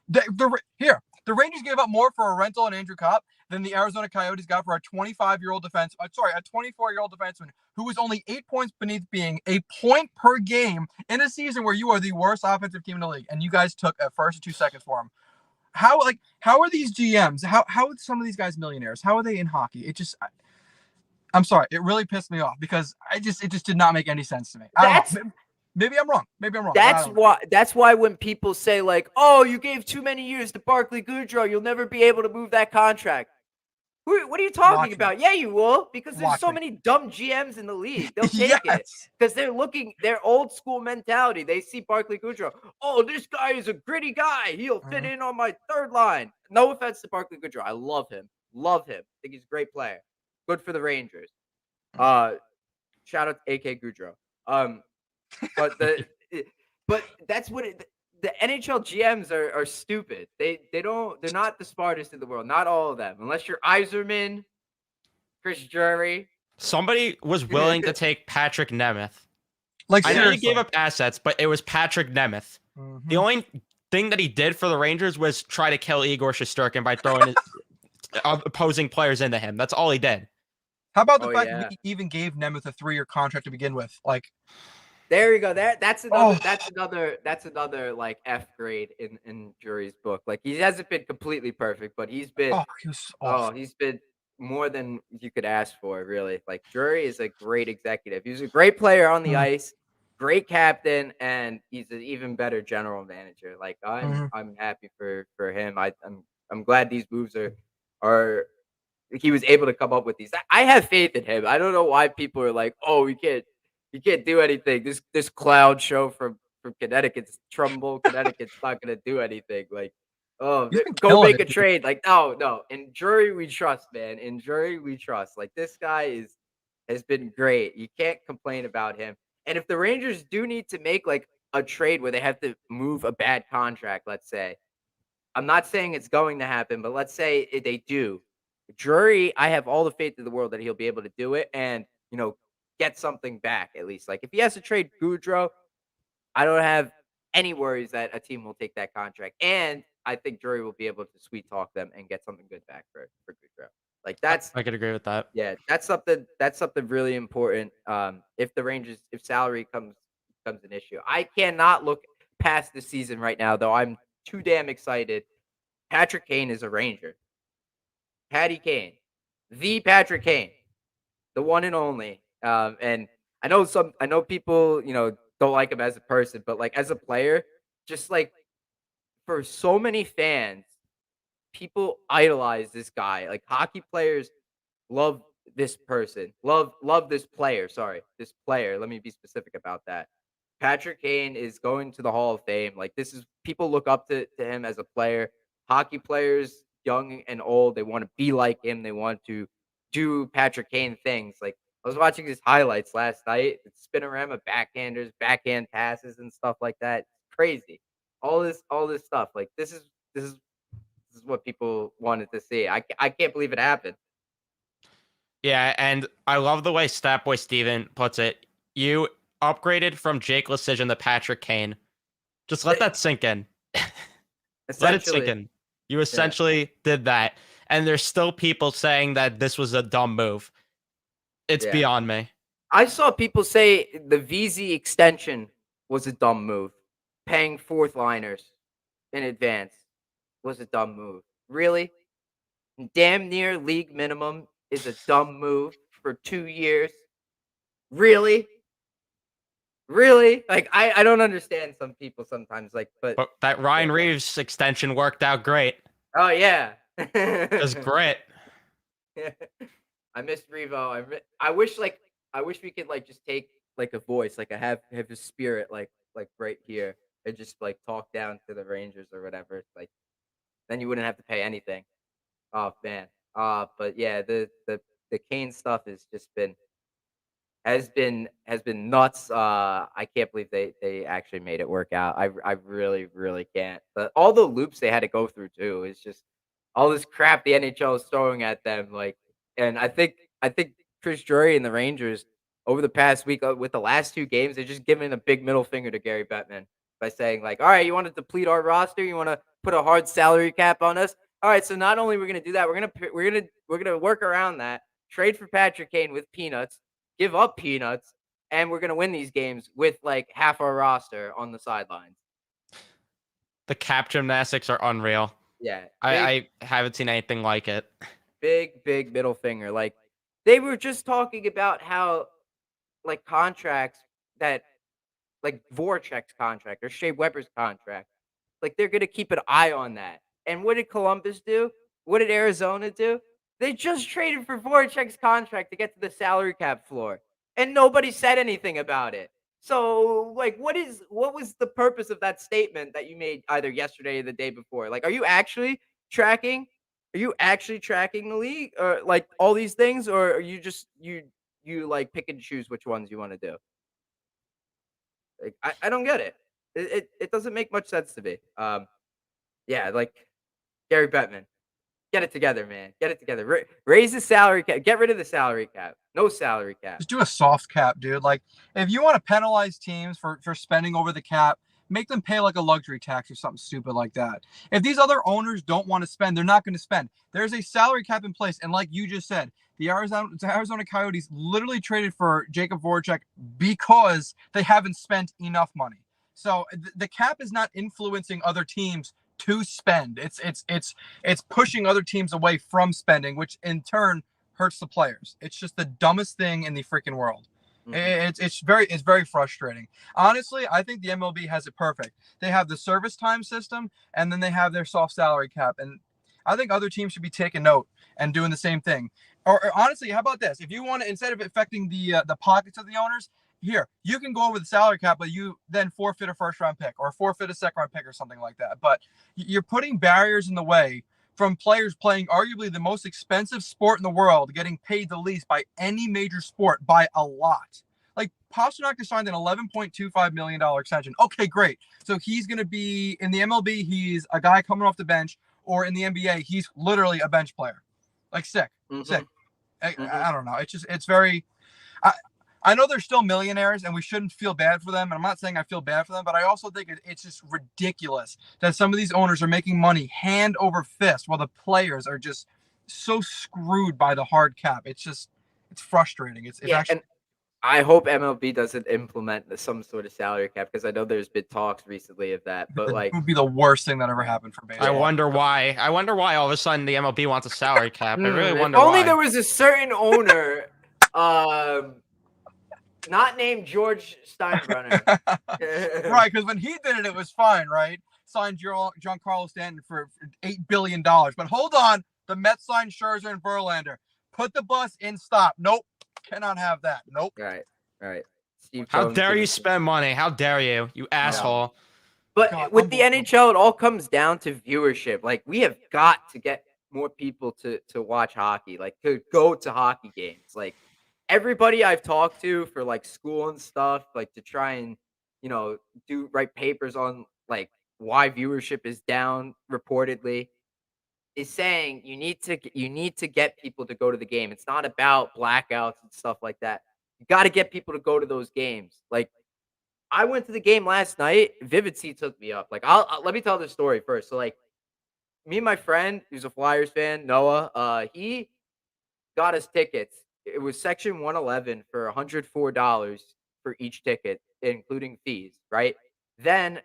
The Rangers gave up more for a rental on Andrew Kopp than the Arizona Coyotes got for a 24-year-old defenseman who was only 8 points beneath being a point per game in a season where you are the worst offensive team in the league, and you guys took a first and 2 seconds for him. How are these GMs? How are some of these guys millionaires? How are they in hockey? I'm sorry, it really pissed me off because it just did not make any sense to me. Maybe I'm wrong. That's why when people say like, "Oh, you gave too many years to Barclay Goodrow, you'll never be able to move that contract." What are you talking about? Yeah, you will, because there's so many dumb GMs in the league. They'll take it because they're old school mentality. They see Barclay Goodrow. Oh, this guy is a gritty guy. He'll fit in on my third line. No offense to Barclay Goodrow. I love him. Love him. I think he's a great player. Good for the Rangers. Shout out to AK Goodrow. But but that's what the NHL GMs are stupid. They're not the smartest in the world. Not all of them, unless you're Iserman, Chris Drury. Somebody was willing to take Patrick Nemeth. Like I know you seriously. gave up assets, but it was Patrick Nemeth. Mhm. The only thing that he did for the Rangers was try to kill Igor Shesterkin by throwing opposing players into him. That's all he did. How about the Oh, fact yeah. that we even gave Nemeth a 3-year contract to begin with? Like, There you go. That's another. Oh. That's another like F grade in Drury's book. Like he hasn't been completely perfect, but he's been. he was Oh, awful. he's been more than you could ask for, really. Like Drury is a great executive. He's a great player on the Mhm. ice, great captain, and he's an even better general manager. Like Mhm. I'm happy for him. I'm glad these moves are he was able to come up with these. I have faith in him. I don't know why people are like, "Oh, you can't do anything." This cloud show from Connecticut's Trumbull, Connecticut's not gonna do anything. Like, oh, He's been go killing make it, a dude. trade. Like, no. In Drury, we trust, man. In Drury, we trust. Like, this guy has been great. You can't complain about him. And if the Rangers do need to make like a trade where they have to move a bad contract, let's say, I'm not saying it's going to happen, but let's say they do. Drury, I have all the faith in the world that he'll be able to do it and, get something back at least. Like if he has to trade Goudreau, I don't have any worries that a team will take that contract. And I think Drury will be able to sweet talk them and get something good back for Goudreau. Like I could agree with that. yeah, that's something really important. If salary becomes an issue. I cannot look past the season right now, though. I'm too damn excited. Patrick Kane is a Ranger. Patty Kane, the Patrick Kane, the one and only. And I know people, don't like him as a person, but like as a player, just like for so many fans, people idolize this guy. Like hockey players love this person. Love this player. Sorry, this player. Let me be specific about that. Patrick Kane is going to the Hall of Fame. Like this is people look up to him as a player. Hockey players, young and old, they want to be like him. They want to do Patrick Kane things. Like I was watching his highlights last night. It's spinorama backhanders, backhand passes, and stuff like that. It's crazy. All this stuff. Like this is what people wanted to see. I can't believe it happened. Yeah, and I love the way Statboy Steven puts it. You upgraded from Jake Lecision to Patrick Kane. Just let that sink in. Let it sink Essentially, in. You essentially did that. And there's still people saying that this was a dumb move. It's yeah. beyond me. I saw people say the VZ extension was a dumb move. Paying fourth liners in advance was a dumb move. Really? Damn near league minimum is a dumb move for 2 years. Really? Really? Like I don't understand some people sometimes. Like, but But that Ryan Reeves extension worked out great. oh yeah. Because grit. I missed Revo. I wish we could like just take like a voice, like I have his spirit like right here and just like talk down to the Rangers or whatever. Like then you wouldn't have to pay anything. Oh man. But yeah, the Kane stuff has been nuts. I can't believe they actually made it work out. I really can't. But all the loops they had to go through too is just all this crap the NHL is throwing at them. Like, and I think Chris Drury and the Rangers over the past week with the last two games, they're just giving a big middle finger to Gary Bettman by saying like, all right, you want to deplete our roster, you want to put a hard salary cap on us. All right, so not only we're gonna do that, we're gonna work around that. Trade for Patrick Kane with peanuts, give up peanuts, and we're gonna win these games with like half our roster on the sidelines. The cap gymnastics are unreal. Yeah, I haven't seen anything like it. big middle finger. Like they were just talking about how like contracts that like Voracek's contract or Shea Weber's contract, like they're gonna keep an eye on that. And what did Columbus do? What did Arizona do? They just traded for Voracek's contract to get to the salary cap floor, and nobody said anything about it. So, like, what was the purpose of that statement that you made either yesterday or the day before? Like, are you actually tracking? Are you actually tracking the league or like all these things, or are you just you like pick and choose which ones you want to do? Like I don't get it. It doesn't make much sense to me. Yeah, like Gary Bettman, get it together, man. Get it together. Raise the salary cap. Get rid of the salary cap. No salary cap. Just do a soft cap, dude. Like, if you want to penalize teams for spending over the cap, make them pay like a luxury tax or something stupid like that. If these other owners don't want to spend, they're not going to spend. There's a salary cap in place, and like you just said, the Arizona Coyotes literally traded for Jacob Voracek because they haven't spent enough money. So the cap is not influencing other teams to spend. It's pushing other teams away from spending, which in turn hurts the players. It's just the dumbest thing in the freaking world. Mhm. It's very frustrating. Honestly, I think the MLB has it perfect. They have the service time system, and then they have their soft salary cap. And I think other teams should be taking note and doing the same thing. Or honestly, how about this? If you want to, instead of affecting the pockets of the owners, here you can go over the salary cap, but you then forfeit a first round pick or forfeit a second round pick or something like that. But you're putting barriers in the way from players playing arguably the most expensive sport in the world, getting paid the least by any major sport by a lot. Like Pastrnak has signed an $11.25 million extension. Okay, great. So he's going to be in the MLB. He's a guy coming off the bench, or in the NBA, he's literally a bench player. Like sick. Mhm. I don't know. It's very. I know they're still millionaires, and we shouldn't feel bad for them. And I'm not saying I feel bad for them, but I also think it's just ridiculous that some of these owners are making money hand over fist while the players are just so screwed by the hard cap. It's frustrating. It's Yeah, actually. and I hope MLB doesn't implement some sort of salary cap because I know there's been talks recently of that. But It like, would be the worst thing that ever happened for I baseball. wonder why. I wonder why all of a sudden the MLB wants a salary cap. I really if wonder only why. there was a certain owner, not named George Steinbrenner. Right, because when he did it, it was fine, right? Signed Giancarlo Stanton for $8 billion. But hold on, the Mets signed Scherzer and Verlander. Put the bus in stop. Nope, cannot have that. Nope. Right, right. Steve How Cohen dare give you us the- spend money? How dare you, you asshole? But God, with the unbelievable. NHL, it all comes down to viewership. Like we have got to get more people to watch hockey, like to go to hockey games. Like everybody I've talked to for like school and stuff, like to try and do write papers on like why viewership is down reportedly, is saying you need to get people to go to the game. It's not about blackouts and stuff like that. You got to get people to go to those games. Like I went to the game last night. Vivid Seats hooked me up. Like, let me tell this story first. So, like, me and my friend, who's a Flyers fan, Noah, he got us tickets. It was section 111 for $104 for each ticket, including fees. Right. Then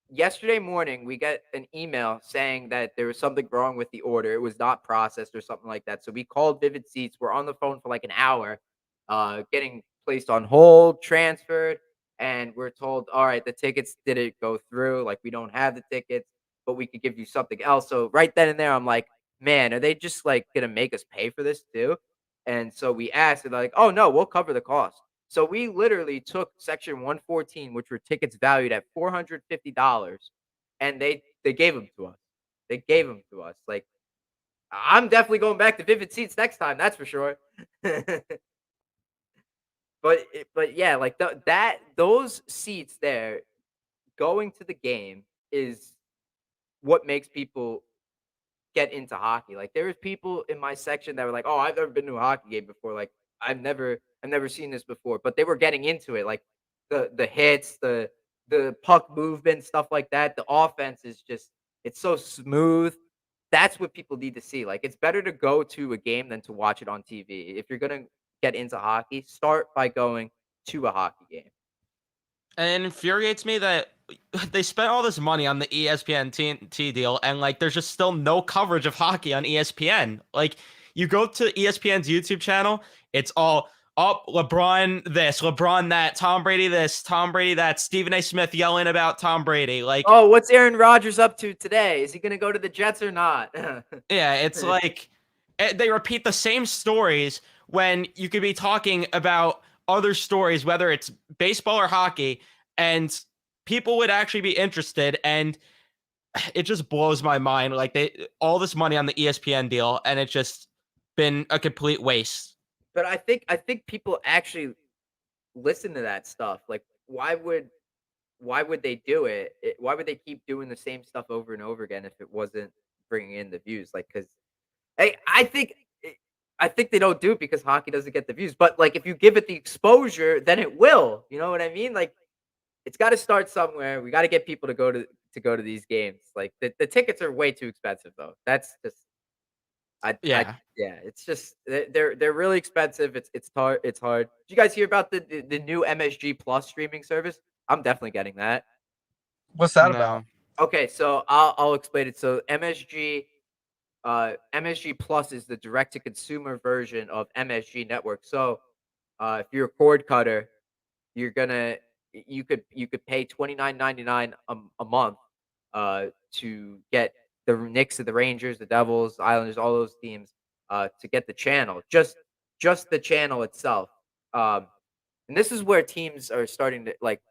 yesterday morning, we get an email saying that there was something wrong with the order. It was not processed or something like that. So we called Vivid Seats. We're on the phone for like an hour, getting placed on hold, transferred, and we're told, all right, the tickets didn't go through. Like we don't have the tickets, but we could give you something else. So right then and there, I'm like, man, are they just like gonna make us pay for this too? And so we asked, and they're like, oh no, we'll cover the cost. So we literally took section 114, which were tickets valued at $450, and they gave them to us. They gave them to us. Like I'm definitely going back to Vivid Seats next time. That's for sure. But yeah, like those seats there, going to the game is what makes people get into hockey. Like there was people in my section that were like, "Oh, I've never been to a hockey game before. Like I've never seen this before." But they were getting into it. Like the hits, the puck movement, stuff like that. The offense is just it's so smooth. That's what people need to see. Like it's better to go to a game than to watch it on TV. If you're gonna get into hockey, start by going to a hockey game. And it infuriates me that they spent all this money on the ESPN TNT deal, and like there's just still no coverage of hockey on ESPN. Like you go to ESPN's YouTube channel, it's all up LeBron this, LeBron that, Tom Brady this, Tom Brady that, Stephen A. Smith yelling about Tom Brady. Like, Oh, what's Aaron Rodgers up to today? Is he gonna go to the Jets or not? yeah, it's like they repeat the same stories when you could be talking about other stories, whether it's baseball or hockey, and people would actually be interested. And it just blows my mind. Like they all this money on the ESPN deal, and it's just been a complete waste. But I think people actually listen to that stuff. Like why would they do it? Why would they keep doing the same stuff over and over again if it wasn't bringing in the views? Like, because hey, I think they don't do it because hockey doesn't get the views. But like, if you give it the exposure, then it will. You know what I mean? Like, it's got to start somewhere. We got to get people to go to these games. Like, the tickets are way too expensive, though. That's just Yeah. yeah. It's just they're really expensive. It's hard. It's hard. Did you guys hear about the new MSG Plus streaming service? I'm definitely getting that. What's that about? No. Okay, so I'll explain it. So MSG Plus is the direct to consumer version of MSG Network. So if you're a cord cutter, you're gonna you could pay $29.99 a month to get the Knicks, the Rangers, the Devils, the Islanders, all those teams to get the channel, just the channel itself. And this is where teams are starting to like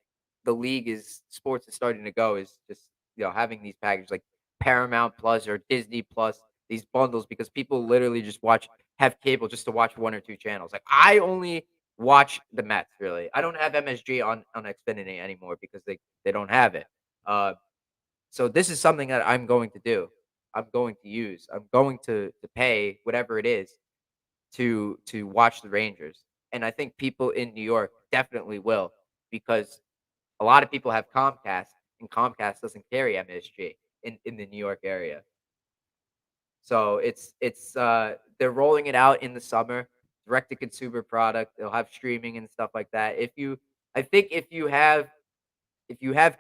the league is sports is starting to go is just having these packages like Paramount Plus or Disney Plus, these bundles because people literally just have cable just to watch one or two channels. Like I only watch the Mets really. I don't have MSG on Xfinity anymore because they don't have it. So this is something that I'm going to do. I'm going to use. I'm going to pay whatever it is to watch the Rangers. And I think people in New York definitely will because a lot of people have Comcast, and Comcast doesn't carry MSG in the New York area. So it's they're rolling it out in the summer, direct to consumer product. They'll have streaming and stuff like that. I think if you have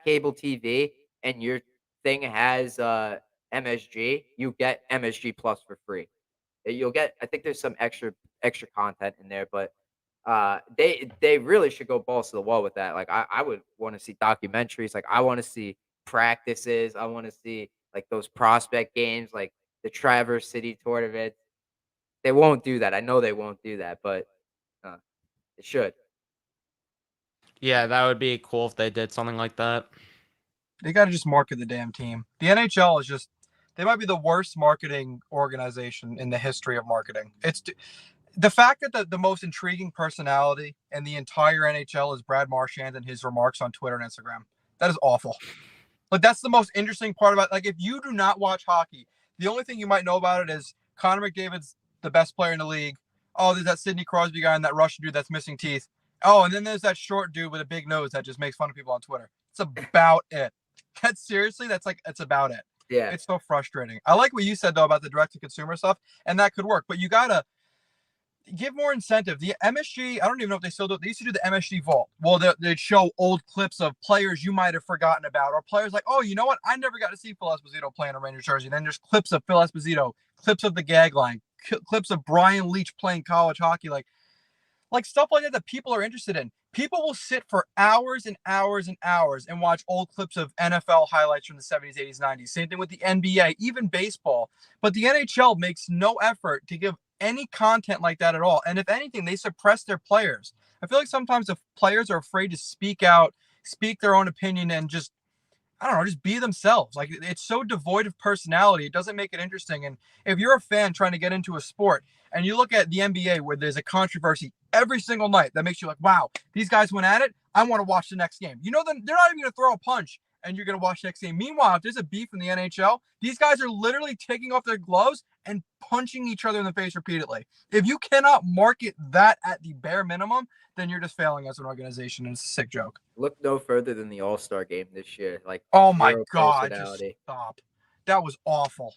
cable TV and your thing has MSG, you get MSG Plus for free. You'll get I think there's some extra content in there, but they really should go balls to the wall with that. Like I would want to see documentaries. Like I want to see practices. I want to see like those prospect games, like the Traverse City tournament. They won't do that. I know they won't do that, but uh, it should. Yeah, that would be cool if they did something like that. They got to just market the damn team. The NHL is just, they might be the worst marketing organization in the history of marketing. It's the fact that the most intriguing personality in the entire NHL is Brad Marchand and his remarks on Twitter and Instagram. That is awful. Like, that's the most interesting part about, like, if you do not watch hockey, the only thing you might know about it is Connor McDavid's the best player in the league. Oh, there's that Sidney Crosby guy and that Russian dude that's missing teeth. Oh, and then there's that short dude with a big nose that just makes fun of people on Twitter. It's about it. That's seriously, it's about it. Yeah. It's so frustrating. I like what you said though about the direct to consumer stuff, and that could work, but you gotta give more incentive. The MSG, I don't even know if they still do it. They used to do the MSG Vault. Well, they'd show old clips of players you might have forgotten about, or players like, oh, you know what? I never got to see Phil Esposito play in a Rangers jersey. Then there's clips of Phil Esposito, clips of the gag line, clips of Brian Leach playing college hockey. Like stuff like that people are interested in. People will sit for hours and hours and hours and watch old clips of NFL highlights from the 70s, 80s, 90s. Same thing with the NBA, even baseball. But the NHL makes no effort to give any content like that at all. And if anything, they suppress their players. I feel like sometimes the players are afraid to speak out, speak their own opinion, and just, I don't know, just be themselves. Like, it's so devoid of personality. It doesn't make it interesting. And if you're a fan trying to get into a sport and you look at the NBA where there's a controversy every single night that makes you like, wow, these guys went at it. I want to watch the next game. You know, they're not even going to throw a punch and you're going to watch the next game. Meanwhile, if there's a beef in the NHL, these guys are literally taking off their gloves and punching each other in the face repeatedly. If you cannot market that at the bare minimum, then you're just failing as an organization, and it's a sick joke. Look no further than the All-Star game this year. Like, oh my zero God, just personality. stop. That was awful.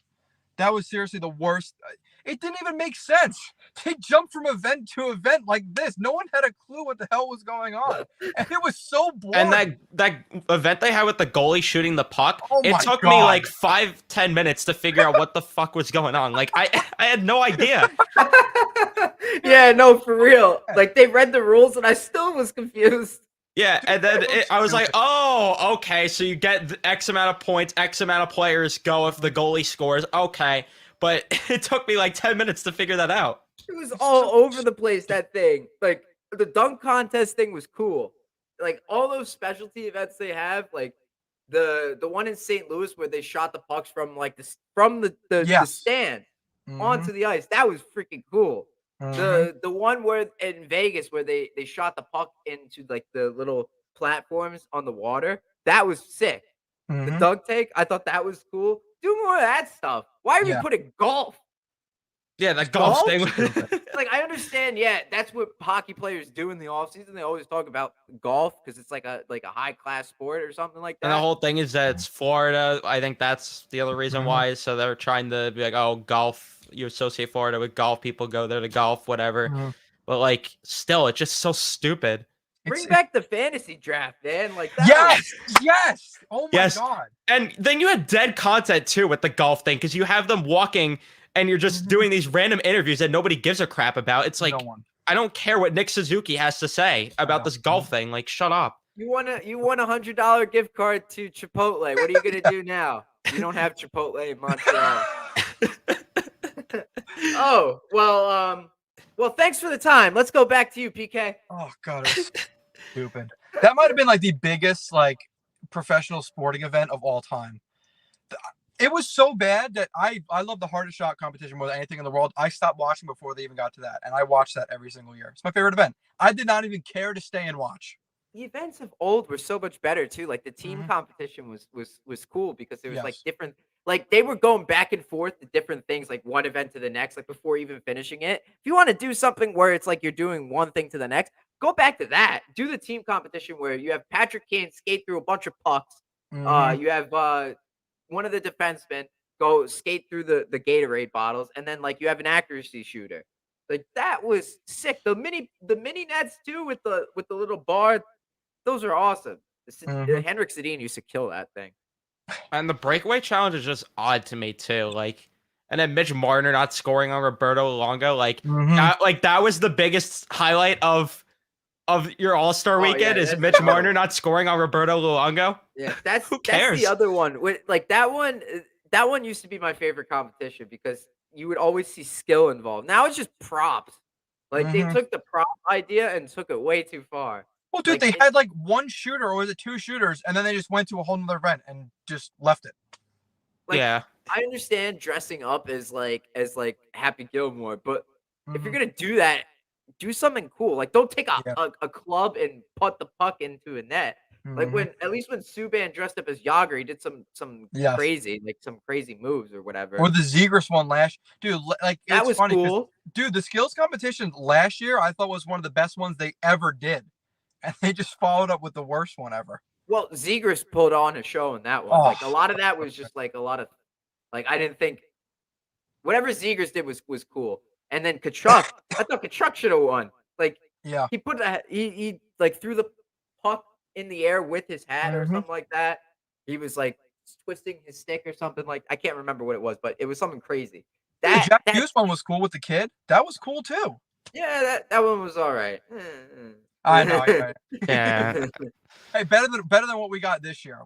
That was seriously the worst. It didn't even make sense. They jumped from event to event like this. No one had a clue what the hell was going on. And it was so boring. And that event they had with the goalie shooting the puck, Oh it my took God. me like 5-10 minutes to figure out what the fuck was going on. Like I had no idea. Yeah, no, for real. Like they read the rules and I still was confused. Yeah, and then I was like, oh, okay, so you get X amount of points, X amount of players go if the goalie scores. Okay, but it took me like 10 minutes to figure that out. It was all over the place, that thing. Like, the dunk contest thing was cool. Like, all those specialty events they have, like, the one in St. Louis where they shot the pucks from, like, the Yes. stand onto the ice. That was freaking cool. The one where in Vegas where they shot the puck into like the little platforms on the water. That was sick. The Mhm. dunk take, I thought that was cool. Do more of that stuff. Why are we Yeah. putting golf? Yeah, that golf golf? thing. Like, I understand, yeah, that's what hockey players do in the offseason. They always talk about golf because it's like a high class sport or something like And the that. whole thing is that it's Florida. I think that's the other reason Mhm. why. So they're trying to be like, oh, golf. You associate Florida with golf. People go there to golf, whatever. Mhm. But like, still, it's just so stupid. Bring back the fantasy draft, man. Like that. Yes. Oh my Yes. God. And then you had dead content too with the golf thing because you have them walking and you're just doing these random interviews that nobody gives a crap about. It's like, No one. I don't care what Nick Suzuki has to say about this golf thing. Like, shut up. You won a $100 gift card to Chipotle. What are you gonna do now? You don't have Chipotle in Montreal. Oh, well, thanks for the time. Let's go back to you, PK. Oh God, it was stupid. That might have been like the biggest like professional sporting event of all time. It was so bad that I love the hardest shot competition more than anything in the world. I stopped watching before they even got to that, and I watch that every single year. It's my favorite event. I did not even care to stay and watch. The events of old were so much better too. Like the team competition was cool because there was like Yes. different, like they were going back and forth to different things, like one event to the next, like before even finishing it. If you want to do something where it's like you're doing one thing to the next, go back to that. Do the team competition where you have Patrick Kane skate through a bunch of pucks. Mhm. You have one of the defensemen go skate through the Gatorade bottles, and then like you have an accuracy shooter. Like that was sick. The mini nets too with the little bar. Those are awesome. Henrik Sedin used to kill that thing. And the breakaway challenge is just odd to me too. Like, and then Mitch Marner not scoring on Roberto Luongo, that was the biggest highlight of your All-Star weekend is Mitch Marner not scoring on Roberto Luongo. Yeah, that's Who cares? That's the other one. Like that one used to be my favorite competition because you would always see skill involved. Now it's just props. Like they took the prop idea and took it way too far. Well, dude, Like, they had like one shooter or was it two shooters, and then they just went to a whole nother event and just left it. Like, Yeah. I understand dressing up as Happy Gilmore, but if you're gonna do that, do something cool. Like, don't take a club and put the puck into a net. Like when Subban dressed up as Yager, he did some crazy moves or whatever. Or the Zegras one last, dude. Like That was funny cool. Dude, the skills competition last year I thought was one of the best ones they ever did, and they just followed up with the worst one ever. Well, Zegras pulled on a show in that one. Like a lot of that was just like a lot of like I didn't think whatever Zegras did was cool. And then Kachuk, I thought Kachuk should have won. Like he put he like threw the puck in the air with his hat or something like that. He was like twisting his stick or something like I can't remember what it was, but it was something crazy. That Jack Hughes one was cool with the kid. That was cool too. Yeah, that one was all right. I know. Right. Yeah. Hey, better than what we got this year.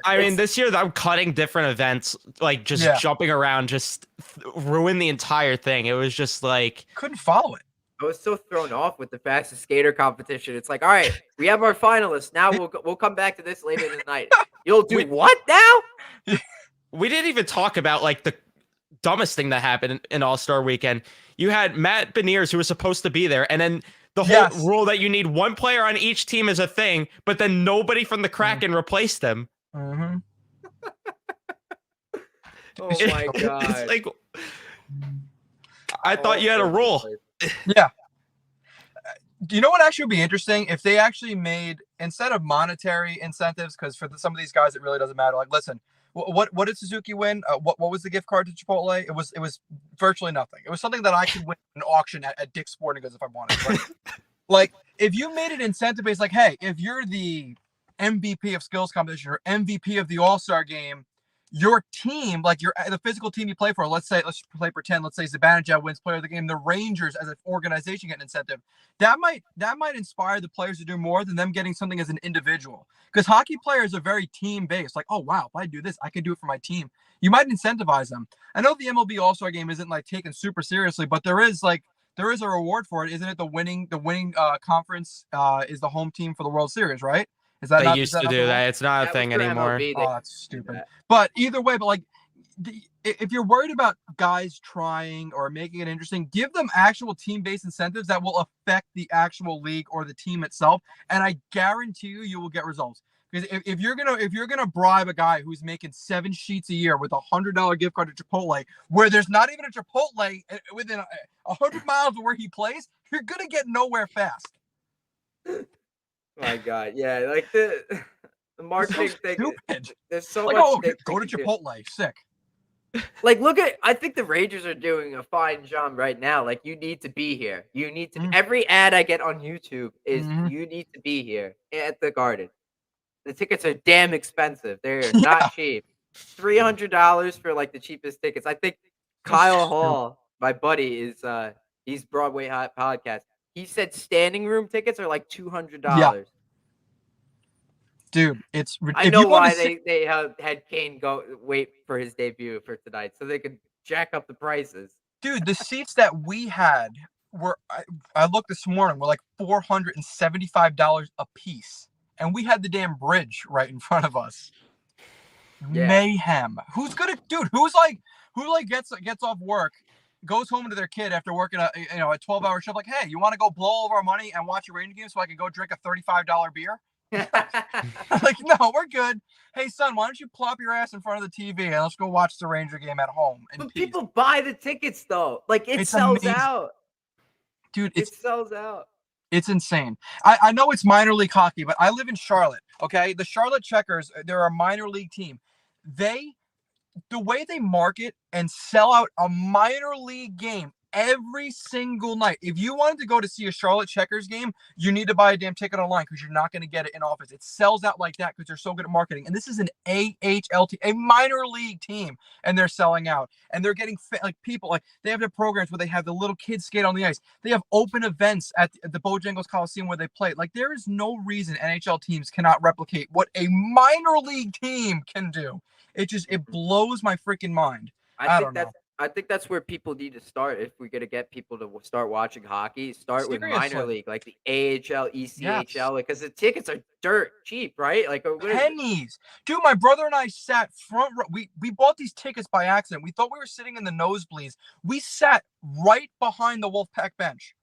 I mean, this year I'm cutting different events, like just jumping around, just ruin the entire thing. It was just like couldn't follow it. I was so thrown off with the fastest skater competition. It's like, all right, we have our finalists. Now we'll come back to this later in the night. You'll do what now? We didn't even talk about like the dumbest thing that happened in All-Star Weekend. You had Matt Beniers who was supposed to be there, and then the whole rule that you need one player on each team is a thing, but then nobody from the Kraken replaced him. Oh my god! It's like I thought you had a rule. Yeah. Do you know what actually would be interesting if they actually made instead of monetary incentives? Because for some of these guys, it really doesn't matter. Like, listen, what did Suzuki win? What was the gift card to Chipotle? It was virtually nothing. It was something that I could win an auction at Dick's Sporting Goods if I wanted. Like if you made it incentive based, like, hey, if you're the MVP of skills competition or MVP of the All-Star game, your team, like the physical team you play for, let's play pretend, let's say Zibanejad wins player of the game, the Rangers as an organization get an incentive. That might inspire the players to do more than them getting something as an individual. Because hockey players are very team-based. Like, oh wow, if I do this, I can do it for my team. You might incentivize them. I know the MLB All-Star game isn't like taken super seriously, but there is a reward for it, isn't it? The winning conference is the home team for the World Series, right? Is that they used to do that? It's not a thing anymore. Oh, that's stupid. But either way, like if you're worried about guys trying or making it interesting, give them actual team-based incentives that will affect the actual league or the team itself, and I guarantee you will get results. Because if you're gonna bribe a guy who's making 7 sheets a year with $100 gift card to Chipotle, where there's not even a Chipotle within 100 miles of where he plays, you're gonna get nowhere fast. My God, yeah, like the marketing thing. Stupid. There's so Like, much. oh, they go to can do. Chipotle. Sick. Like, look at. I think the Rangers are doing a fine job right now. Like, you need to be here. You need to. Mhm. Every ad I get on YouTube is Mhm. you need to be here at the Garden. The tickets are damn expensive. They're Yeah. not cheap. $300 for like the cheapest tickets. I think Kyle Hall, my buddy, is he's Broadway Hot Podcast. He said standing room tickets are like $200. Dude, it's I if know you want why to see, they had Kane go wait for his debut for tonight, so they could jack up the prices. dude, the seats that we had were I looked this morning were like $475 a piece, and we had the damn bridge right in front of us. Yeah. Mayhem. Who's who gets off work, goes home to their kid after working a 12-hour shift, like, hey, you want to go blow all of our money and watch a Ranger game so I can go drink a $35 beer? Like, no, we're good. Hey, son, why don't you plop your ass in front of the TV and let's go watch the Ranger game at home in But peace. people buy the tickets though. Like it It's sells amazing. out. Dude, It sells out. It's insane. I know it's minor league hockey, but I live in Charlotte. Okay, the Charlotte Checkers, they're a minor league team. The way they market and sell out a minor league game every single night. If you wanted to go to see a Charlotte Checkers game, you need to buy a damn ticket online because you're not going to get it in office. It sells out like that because they're so good at marketing. And this is an AHL team, a minor league team, and they're selling out. And they're getting people, like they have their programs where they have the little kids skate on the ice. They have open events at the Bojangles Coliseum where they play. Like, there is no reason NHL teams cannot replicate what a minor league team can do. It blows my freaking mind. I don't know. I think that's where people need to start if we're gonna get people to start watching hockey. Start with minor Seriously. league, like the AHL, ECHL, Yes. because the tickets are dirt cheap, right? Like what is it? Pennies. Dude, my brother and I sat front row. We bought these tickets by accident. We thought we were sitting in the nosebleeds. We sat right behind the Wolfpack bench.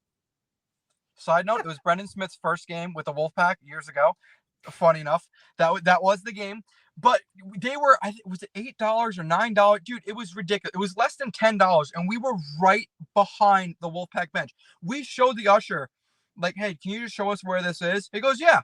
Side note, it was Brendan Smith's first game with the Wolfpack years ago. Funny enough, that was the game. But they were, was it $8 or $9? Dude, it was ridiculous. It was less than $10, and we were right behind the Wolfpack bench. We showed the usher, like, hey, can you just show us where this is? He goes, yeah.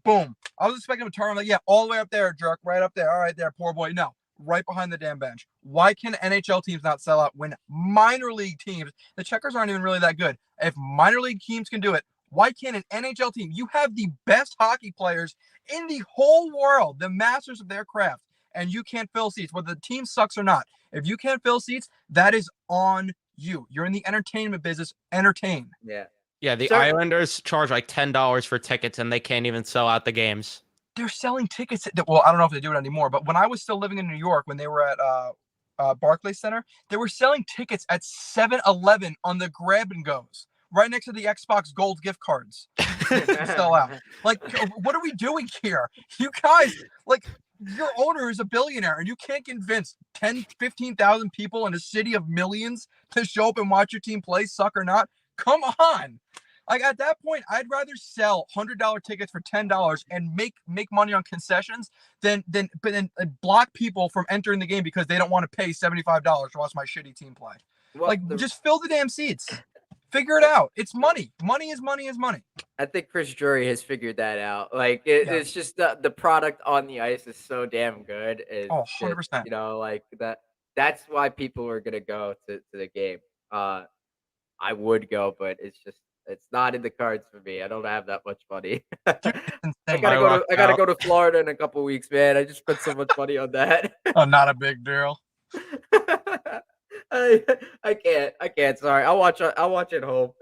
Boom. I was expecting him to turn. I'm like, yeah, all the way up there, jerk. Right up there. All right, there, poor boy. No, right behind the damn bench. Why can NHL teams not sell out when minor league teams, the Checkers aren't even really that good. If minor league teams can do it, why can't an NHL team? You have the best hockey players in the whole world, the masters of their craft, and you can't fill seats, whether the team sucks or not. If you can't fill seats, that is on you. You're in the entertainment business. Entertain. Yeah, the Islanders charge like $10 for tickets, and they can't even sell out the games. They're selling tickets. Well, I don't know if they do it anymore, but when I was still living in New York, when they were at Barclays Center, they were selling tickets at 7-Eleven on the grab and goes, right next to the Xbox Gold gift cards. Sell out. Like, what are we doing here? You guys, like, your owner is a billionaire, and you can't convince 10, 15,000 people in a city of millions to show up and watch your team play, suck or not. Come on. Like, at that point, I'd rather sell $100 tickets for $10 and make money on concessions than block people from entering the game because they don't want to pay $75 to watch my shitty team play. Well, just fill the damn seats. Figure it out. It's money. Money is money is money. I think Chris Drury has figured that out. Like it's just the product on the ice is so damn good. It's 100%. Just, you know, like that. That's why people are gonna go to the game. I would go, but it's not in the cards for me. I don't have that much money. I gotta go to Florida in a couple weeks, man. I just spent so much money on that. Oh, not a big deal. I can't. Sorry, I'll watch at home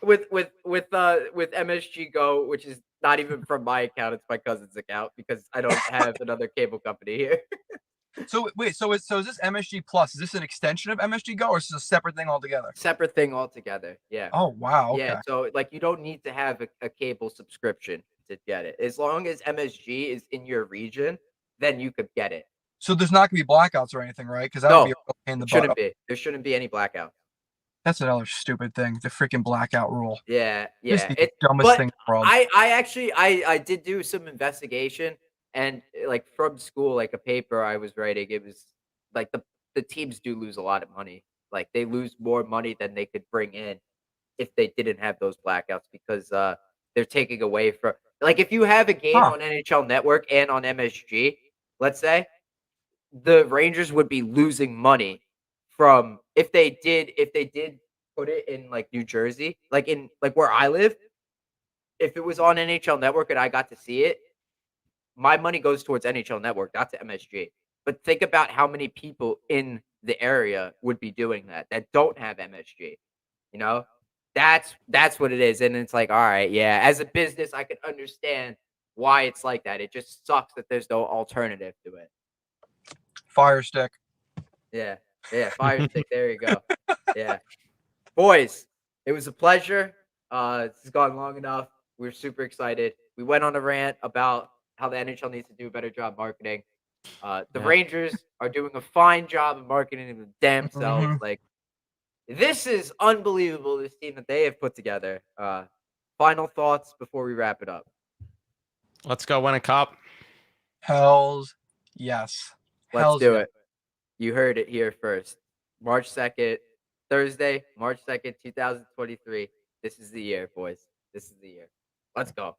with MSG Go, which is not even from my account. It's my cousin's account because I don't have another cable company here. So wait, so is this MSG Plus? Is this an extension of MSG Go, or is this a separate thing altogether? Separate thing altogether. Yeah. Oh wow. Okay. Yeah. So like you don't need to have a cable subscription to get it. As long as MSG is in your region, then you could get it. So there's not gonna be blackouts or anything, right? Because that No, would be a real pain in the It butt. shouldn't be. There shouldn't be any blackouts. That's another stupid thing. The freaking blackout rule. Yeah, It's yeah. the dumbest But thing in the world. I actually I did do some investigation and like from school, like a paper I was writing, it was like the teams do lose a lot of money. Like they lose more money than they could bring in if they didn't have those blackouts because they're taking away from like if you have a game Huh. on NHL Network and on MSG, let's say, the Rangers would be losing money from if they did put it in like New Jersey, like in like where I live, if it was on NHL Network and I got to see it, my money goes towards NHL Network, not to MSG. But think about how many people in the area would be doing that don't have MSG. You know, that's what it is, and it's like, all right, yeah. As a business, I can understand why it's like that. It just sucks that there's no alternative to it. Fire stick. Yeah, yeah. Fire stick. There you go. Yeah, boys, it was a pleasure. This has gone long enough. We're super excited. We went on a rant about how the NHL needs to do a better job marketing. The Yeah. Rangers are doing a fine job of marketing them damn selves. Mhm. Like this is unbelievable. This team that they have put together. Final thoughts before we wrap it up. Let's go win a cup. Hells yes. Let's Hells do yes. it. You heard it here first. March 2nd, Thursday, March 2nd, 2023. This is the year, boys. This is the year. Let's go.